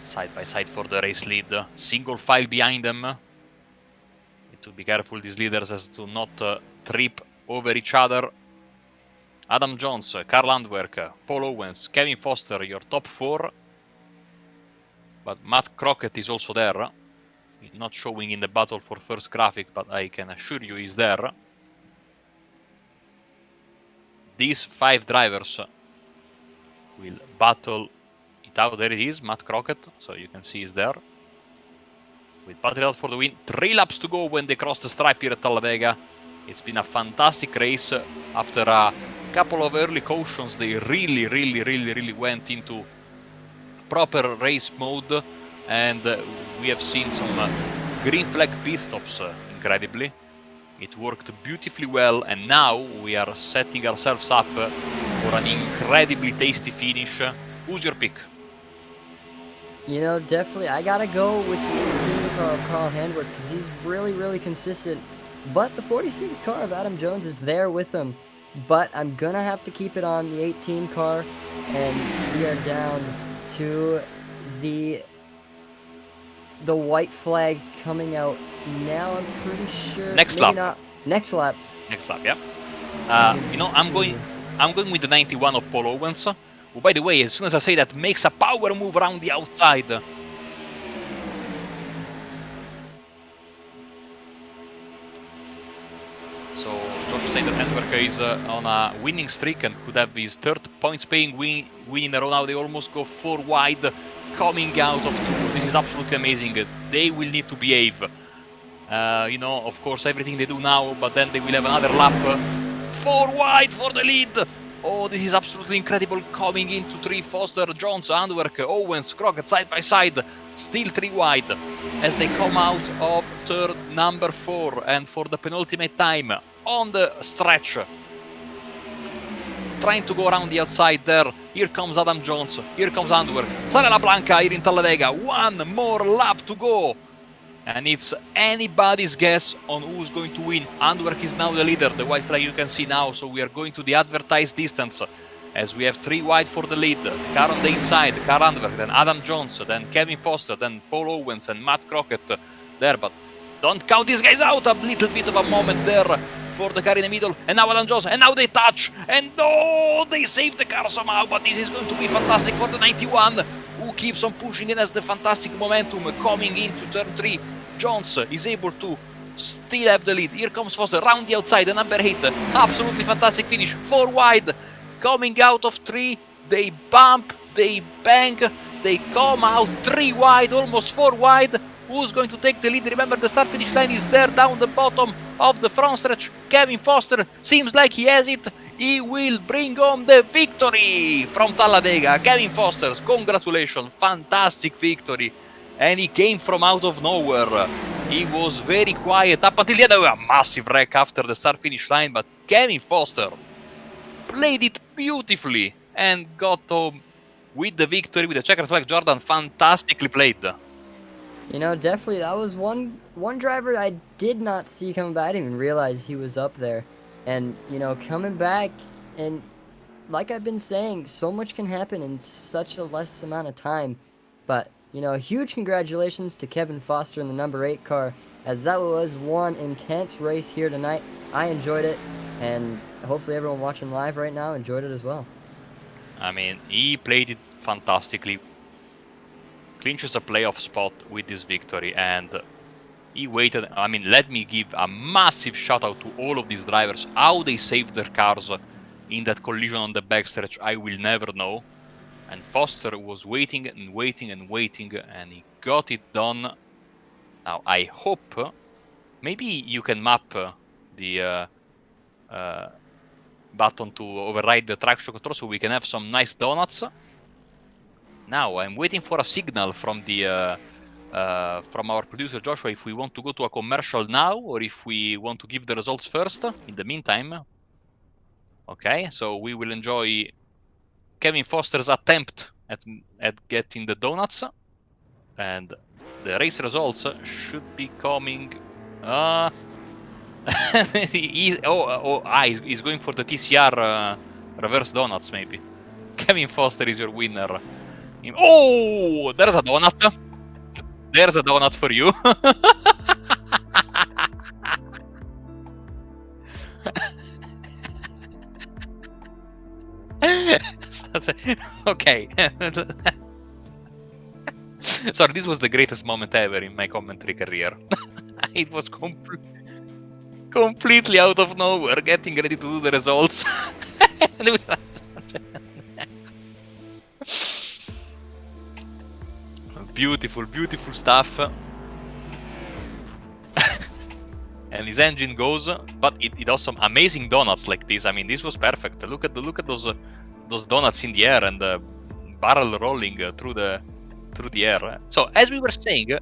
Side by side for the race lead. Single file behind them. Need to be careful, these leaders, as to not trip over each other. Adam Jones, Carl Handwerk, Paul Owens, Kevin Foster, your top 4. But Matt Crockett is also there. He's not showing in the battle for first graphic, but I can assure you he's there. These 5 drivers will battle it out. There it is, Matt Crockett, so you can see he's there. With battle out for the win. 3 laps to go when they cross the stripe here at Talladega. It's been a fantastic race. After a couple of early cautions, they really went into proper race mode, and we have seen some green flag pit stops, incredibly. It worked beautifully well, and now we are setting ourselves up for an incredibly tasty finish. Who's your pick? You know, definitely, I gotta go with the 18 car of Carl Handwerk, because he's really consistent But the 46 car of Adam Jones is there with him. But I'm gonna have to keep it on the 18 car, and we are down to the white flag coming out now. I'm pretty sure. Next maybe lap. Not. Next lap. Next lap, yeah. You know, I'm going with the 91 of Paul Owens, who, by the way, as soon as I say that, makes a power move around the outside. So Josh saying that Antwerp is on a winning streak and could have his third points-paying win in a row. Now they almost go 4 wide, coming out of 2. This is absolutely amazing. They will need to behave. You know, of course, everything they do now, but then they will have another lap. 4 wide for the lead. Oh, this is absolutely incredible. Coming into 3, Foster, Jones, Antwerp, Owens, Crockett side by side. Still 3 wide as they come out of turn number 4. And for the penultimate time on the stretch, trying to go around the outside there. Here comes Adam Jones. Here comes Antwerp. Sarela Blanca here in Talladega. 1 more lap to go. And it's anybody's guess on who's going to win. Antwerp is now the leader. The white flag you can see now. So we are going to the advertised distance. As we have 3 wide for the lead. Car on the inside. Car Antwerp. Then Adam Jones. Then Kevin Foster. Then Paul Owens and Matt Crockett there. But don't count these guys out. A little bit of a moment there for the car in the middle. And now Adam Jones. And now they touch. And no, they saved the car somehow. But this is going to be fantastic for the 91. Who keeps on pushing in as the fantastic momentum coming into turn 3. Jones is able to still have the lead. Here comes Foster round the outside, the number 8. Absolutely fantastic finish. 4 wide. Coming out of 3. They bump, they bang, they come out 3 wide, almost 4 wide. Who's going to take the lead? Remember, the start finish line is there down the bottom of the front stretch. Kevin Foster seems like he has it. He will bring home the victory from Talladega. Kevin Foster, congratulations, fantastic victory. And he came from out of nowhere. He was very quiet up until the end. A massive wreck after the start finish line, but Kevin Foster played it beautifully and got home with the victory with the checkered flag. Jordan, fantastically played. You know, definitely that was one driver I did not see coming back. I didn't even realize he was up there. And, you know, coming back, and like I've been saying, so much can happen in such a less amount of time. But, you know, huge congratulations to Kevin Foster in the number 8 car, as that was one intense race here tonight. I enjoyed it, and hopefully everyone watching live right now enjoyed it as well. I mean, he played it fantastically. Clinches a playoff spot with this victory, and he waited. I mean, let me give a massive shout out to all of these drivers. How they saved their cars in that collision on the backstretch, I will never know. And Foster was waiting and waiting and waiting, and he got it done. Now, I hope maybe you can map the button to override the traction control so we can have some nice donuts. Now, I'm waiting for a signal from the from our producer Joshua if we want to go to a commercial now or if we want to give the results first. In the meantime, okay, so we will enjoy Kevin Foster's attempt at getting the donuts, and the race results should be coming. He's going for the TCR reverse donuts, maybe. Kevin Foster is your winner. Oh, there's a donut. There's a donut for you. Okay. Sorry, this was the greatest moment ever in my commentary career. It was completely out of nowhere, getting ready to do the results. Beautiful, beautiful stuff. And his engine goes, but it does some amazing donuts like this. I mean, this was perfect. Look at those donuts in the air and the barrel rolling through the air. So as we were saying,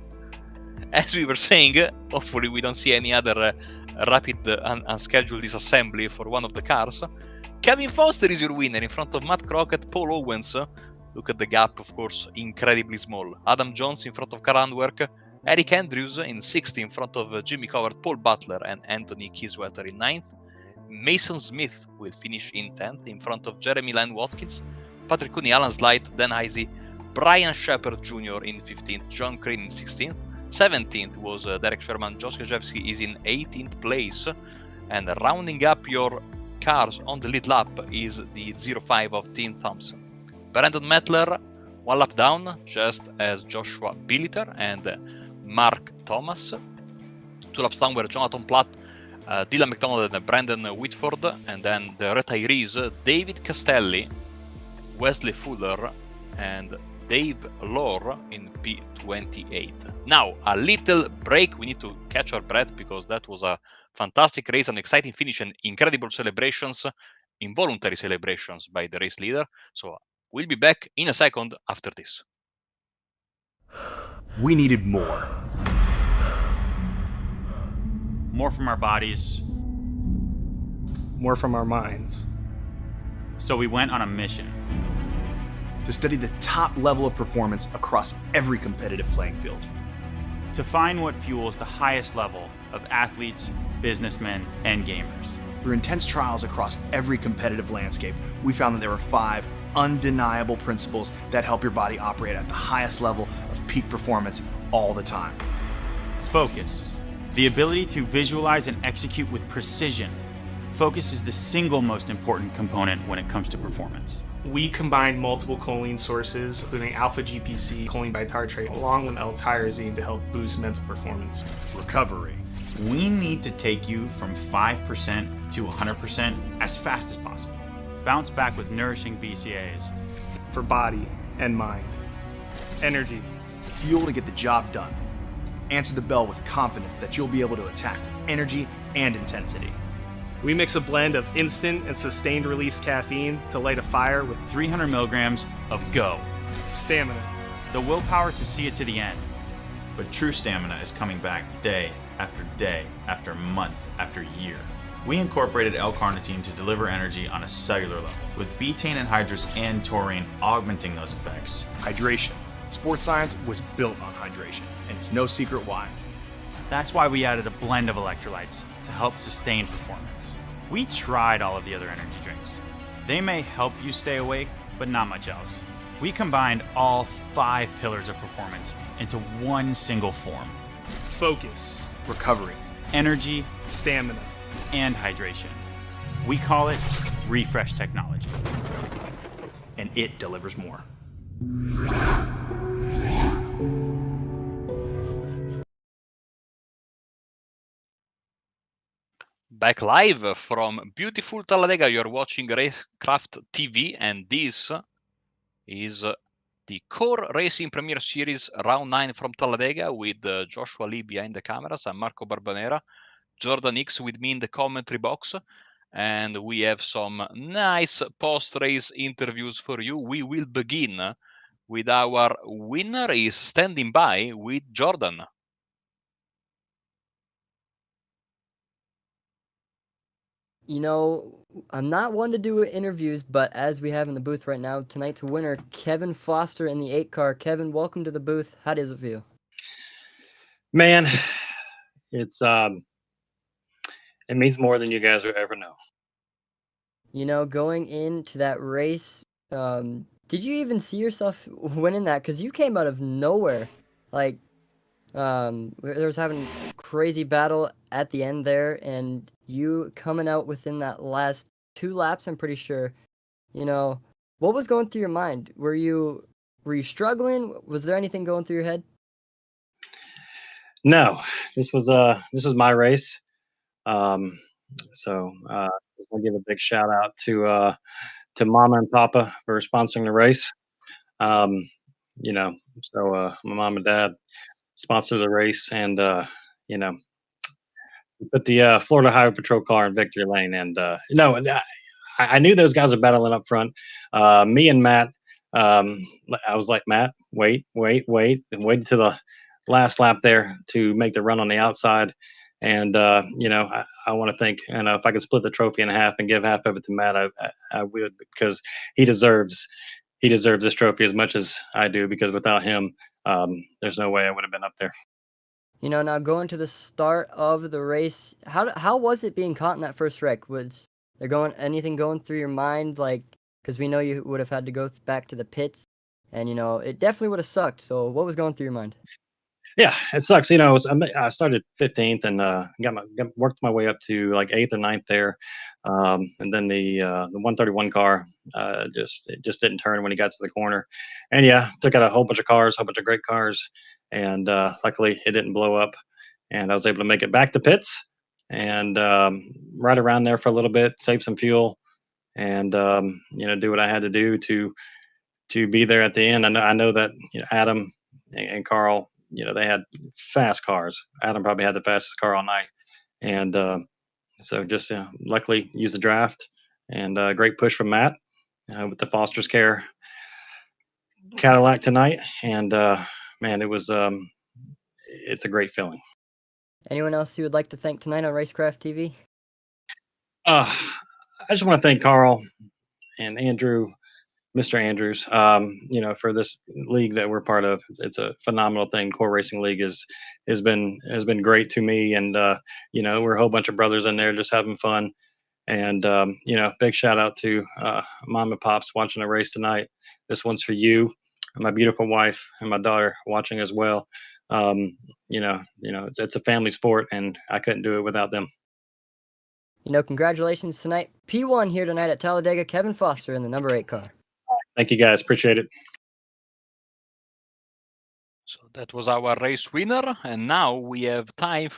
hopefully we don't see any other rapid unscheduled disassembly for one of the cars. Kevin Foster is your winner in front of Matt Crockett, Paul Owens. Look at the gap, of course, incredibly small. Adam Jones in front of Car Antwerp, Eric Andrews in 6th in front of Jimmy Covert, Paul Butler and Anthony Kiswetter in 9th. Mason Smith will finish in 10th in front of Jeremy Len Watkins, Patrick Cooney, Alan Slight, Dan Heisey, Brian Shepard Jr. in 15th, John Crane in 16th. 17th was Derek Sherman, Josh Gajewski is in 18th place. And rounding up your cars on the lead lap is the 05 of Tim Thompson. Brandon Mettler, one lap down, just as Joshua Billiter and Mark Thomas. 2 laps down were Jonathan Platt, Dylan McDonald and Brandon Whitford, and then the retirees David Castelli, Wesley Fuller, and Dave Lohr in P28. Now, a little break. We need to catch our breath because that was a fantastic race, an exciting finish, and incredible celebrations, involuntary celebrations by the race leader. So we'll be back in a second after this. We needed more. More from our bodies, More from our minds. so we went on a mission. To study the top level of performance across every competitive playing field. To find what fuels the highest level of athletes, businessmen, and gamers. Through intense trials across every competitive landscape, we found that there were 5 undeniable principles that help your body operate at the highest level of peak performance all the time. Focus. The ability to visualize and execute with precision. Focus is the single most important component when it comes to performance. We combined multiple choline sources, including alpha GPC, choline bitartrate, along with L-tyrosine to help boost mental performance. Recovery. We need to take you from 5% to 100% as fast as possible. Bounce back with nourishing BCAAs. For body and mind. Energy. Fuel to get the job done. Answer the bell with confidence that you'll be able to attack with energy and intensity. We mix a blend of instant and sustained release caffeine to light a fire with 300 milligrams of GO. stamina. The willpower to see it to the end. But true stamina is coming back day after month after year. We incorporated L-carnitine to deliver energy on a cellular level, with betaine anhydrous and taurine augmenting those effects. Hydration. Sports science was built on hydration, and it's no secret why. That's why we added a blend of electrolytes to help sustain performance. We tried all of the other energy drinks. They may help you stay awake, but not much else. We combined all 5 pillars of performance into one single form: Focus. Recovery. energy, Stamina. and hydration. We call it refresh technology. And it delivers more. Back live from beautiful Talladega, you're watching Racecraft TV, and this is the Core Racing Premier Series Round 9 from Talladega with Joshua Lee behind the cameras. I'm Marco Barbanera, Jordan Hicks with me in the commentary box, and we have some nice post-race interviews for you. We will begin with our winner is standing by with Jordan. You know, I'm not one to do interviews, but as we have in the booth right now, tonight's winner, Kevin Foster in the 8 car. Kevin, welcome to the booth. How does it feel? Man, it's it means more than you guys will ever know. You know, going into that race, did you even see yourself winning that? Because you came out of nowhere. Like, there was having a crazy battle at the end there, and you coming out within that last 2 laps, I'm pretty sure. You know, what was going through your mind? Were you struggling? Was there anything going through your head? No, this was my race. So I just want to give a big shout out to Mama and Papa for sponsoring the race. You know, so my mom and dad sponsored the race, and you know, we put the Florida Highway Patrol car in victory lane, and no, I knew those guys were battling up front. Me and Matt, I was like, Matt, wait, and waited to the last lap there to make the run on the outside. And you know, I want to think, and if I could split the trophy in half and give half of it to Matt, I would, because he deserves this trophy as much as I do. Because without him, there's no way I would have been up there. Now going to the start of the race, how was it being caught in that first wreck? Was there anything going through your mind, like, because we know you would have had to go back to the pits, and it definitely would have sucked. So what was going through your mind? Yeah, it sucks. I started 15th and worked my way up to like 8th or ninth there, and then the 131 car just didn't turn when he got to the corner, and yeah, took out a whole bunch of cars, a whole bunch of great cars, and luckily it didn't blow up, and I was able to make it back to pits and ride around there for a little bit, save some fuel, and do what I had to do to be there at the end. I know that Adam and Carl, they had fast cars. Adam probably had the fastest car all night, and so just luckily used the draft and great push from Matt with the Foster's Care Cadillac tonight, and man, it's a great feeling. Anyone else you would like to thank tonight on Racecraft TV? Uh, I just want to thank Carl and Andrew, Mr. Andrews, for this league that we're part of. It's a phenomenal thing. Core Racing League has been great to me, and we're a whole bunch of brothers in there just having fun. And big shout out to mom and pops watching the race tonight. This one's for you, and my beautiful wife and my daughter watching as well. It's a family sport, and I couldn't do it without them. Congratulations tonight. P1 here tonight at Talladega, Kevin Foster in the number 8 car. Thank you guys, appreciate it. So that was our race winner, and now we have time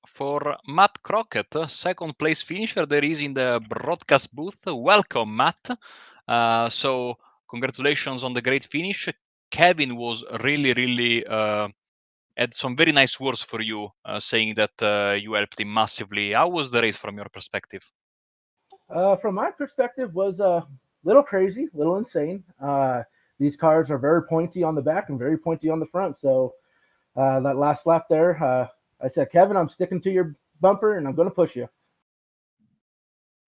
for Matt Crockett, second place finisher there is in the broadcast booth. Welcome, Matt. So congratulations on the great finish. Kevin was really had some very nice words for you, saying that you helped him massively. How was the race from your perspective? From my perspective, was a little crazy, a little insane. These cars are very pointy on the back and very pointy on the front. So that last lap there, I said, Kevin, I'm sticking to your bumper and I'm going to push you.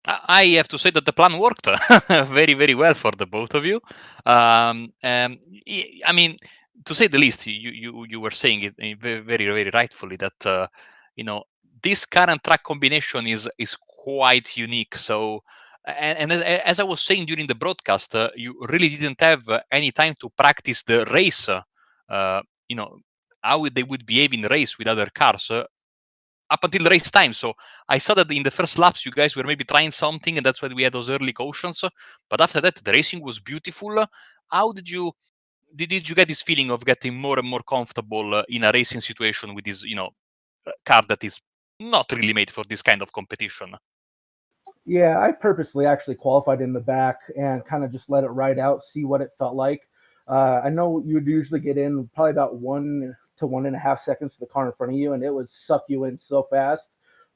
I have to say that the plan worked very well for the both of you. I mean, to say the least, you were saying it very rightfully that this current track combination is quite unique. So, and as I was saying during the broadcast, you really didn't have any time to practice the race. How they would behave in the race with other cars. Up until race time. So I saw that in the first laps, you guys were maybe trying something, and that's why we had those early cautions. But after that, the racing was beautiful. How did you get this feeling of getting more and more comfortable in a racing situation with this, car that is not really made for this kind of competition? Yeah, I purposely actually qualified in the back and kind of just let it ride out, see what it felt like. I know you would usually get in probably about 1 to 1.5 seconds to the car in front of you, and it would suck you in so fast.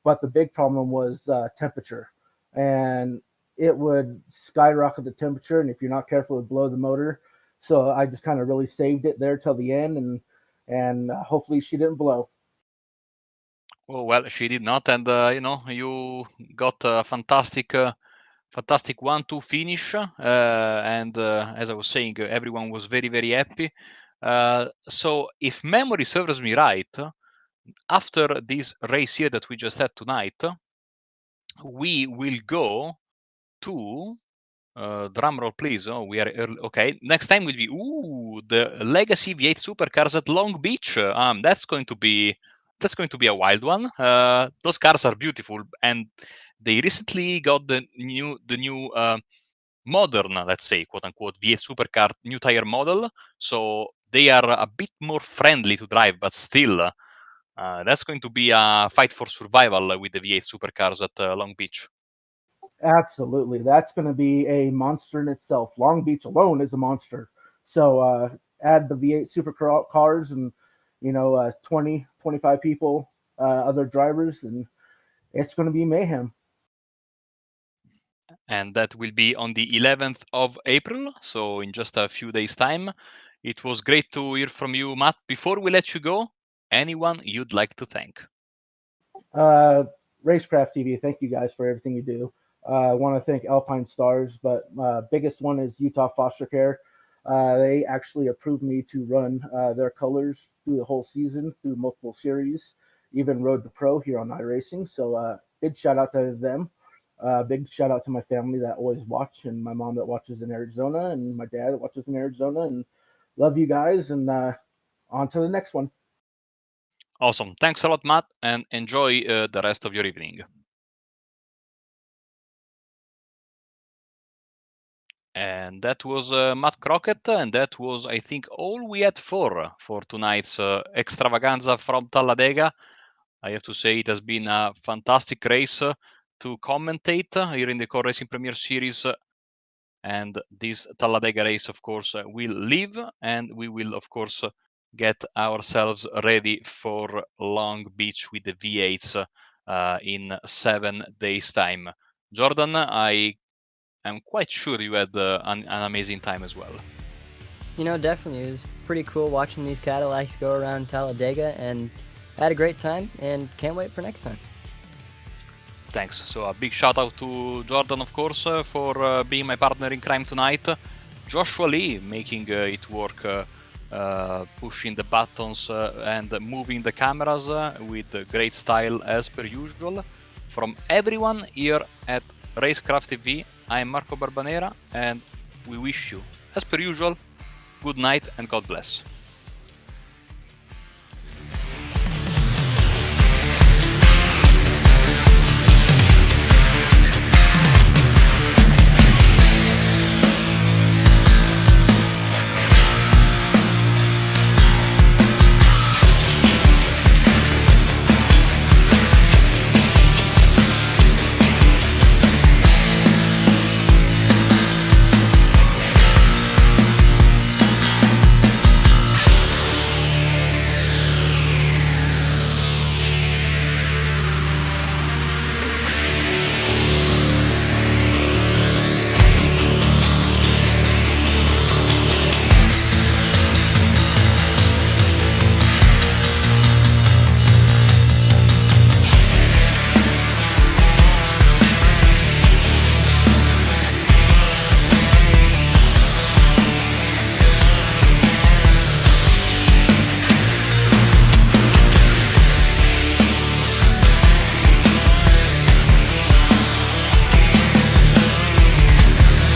But the big problem was temperature, and it would skyrocket the temperature, and if you're not careful, it would blow the motor. So I just kind of really saved it there till the end, and hopefully she didn't blow. Oh, well, she did not, and you got a fantastic 1-2 finish, and as I was saying, everyone was very happy. So if memory serves me right, after this race here that we just had tonight, we will go to drum roll, please. Oh, we are early. Okay, next time will be the Legacy V8 Supercars at Long Beach. That's going to be a wild one. Those cars are beautiful, and they recently got the new modern, let's say, quote unquote, V8 Supercar new tire model. So they are a bit more friendly to drive, but still, that's going to be a fight for survival with the V8 Supercars at Long Beach. Absolutely. That's going to be a monster in itself. Long Beach alone is a monster. So add the V8 supercars and, 20, 25 people, other drivers, and it's going to be mayhem. And that will be on the 11th of April, so in just a few days' time. It was great to hear from you, Matt. Before we let you go, anyone you'd like to thank? Racecraft TV, thank you guys for everything you do. I want to thank Alpine Stars, but biggest one is Utah Foster Care. They actually approved me to run their colors through the whole season, through multiple series, even rode the pro here on iRacing. So big shout out to them. Big shout out to my family that always watch, and my mom that watches in Arizona, and my dad that watches in Arizona. And love you guys, and on to the next one. Awesome. Thanks a lot, Matt, and enjoy the rest of your evening. And that was Matt Crockett, and that was, I think, all we had for tonight's extravaganza from Talladega. I have to say it has been a fantastic race to commentate here in the Core Racing Premier Series. And this Talladega race, of course, will live, and we will, of course, get ourselves ready for Long Beach with the V8s in 7 days' time. Jordan, I am quite sure you had an amazing time as well. You know, definitely. It was pretty cool watching these Cadillacs go around Talladega, and I had a great time and can't wait for next time. Thanks. So a big shout out to Jordan, of course, for being my partner in crime tonight. Joshua Lee making it work, pushing the buttons and moving the cameras with great style as per usual. From everyone here at Racecraft TV, I'm Marco Barbanera, and we wish you, as per usual, good night and God bless.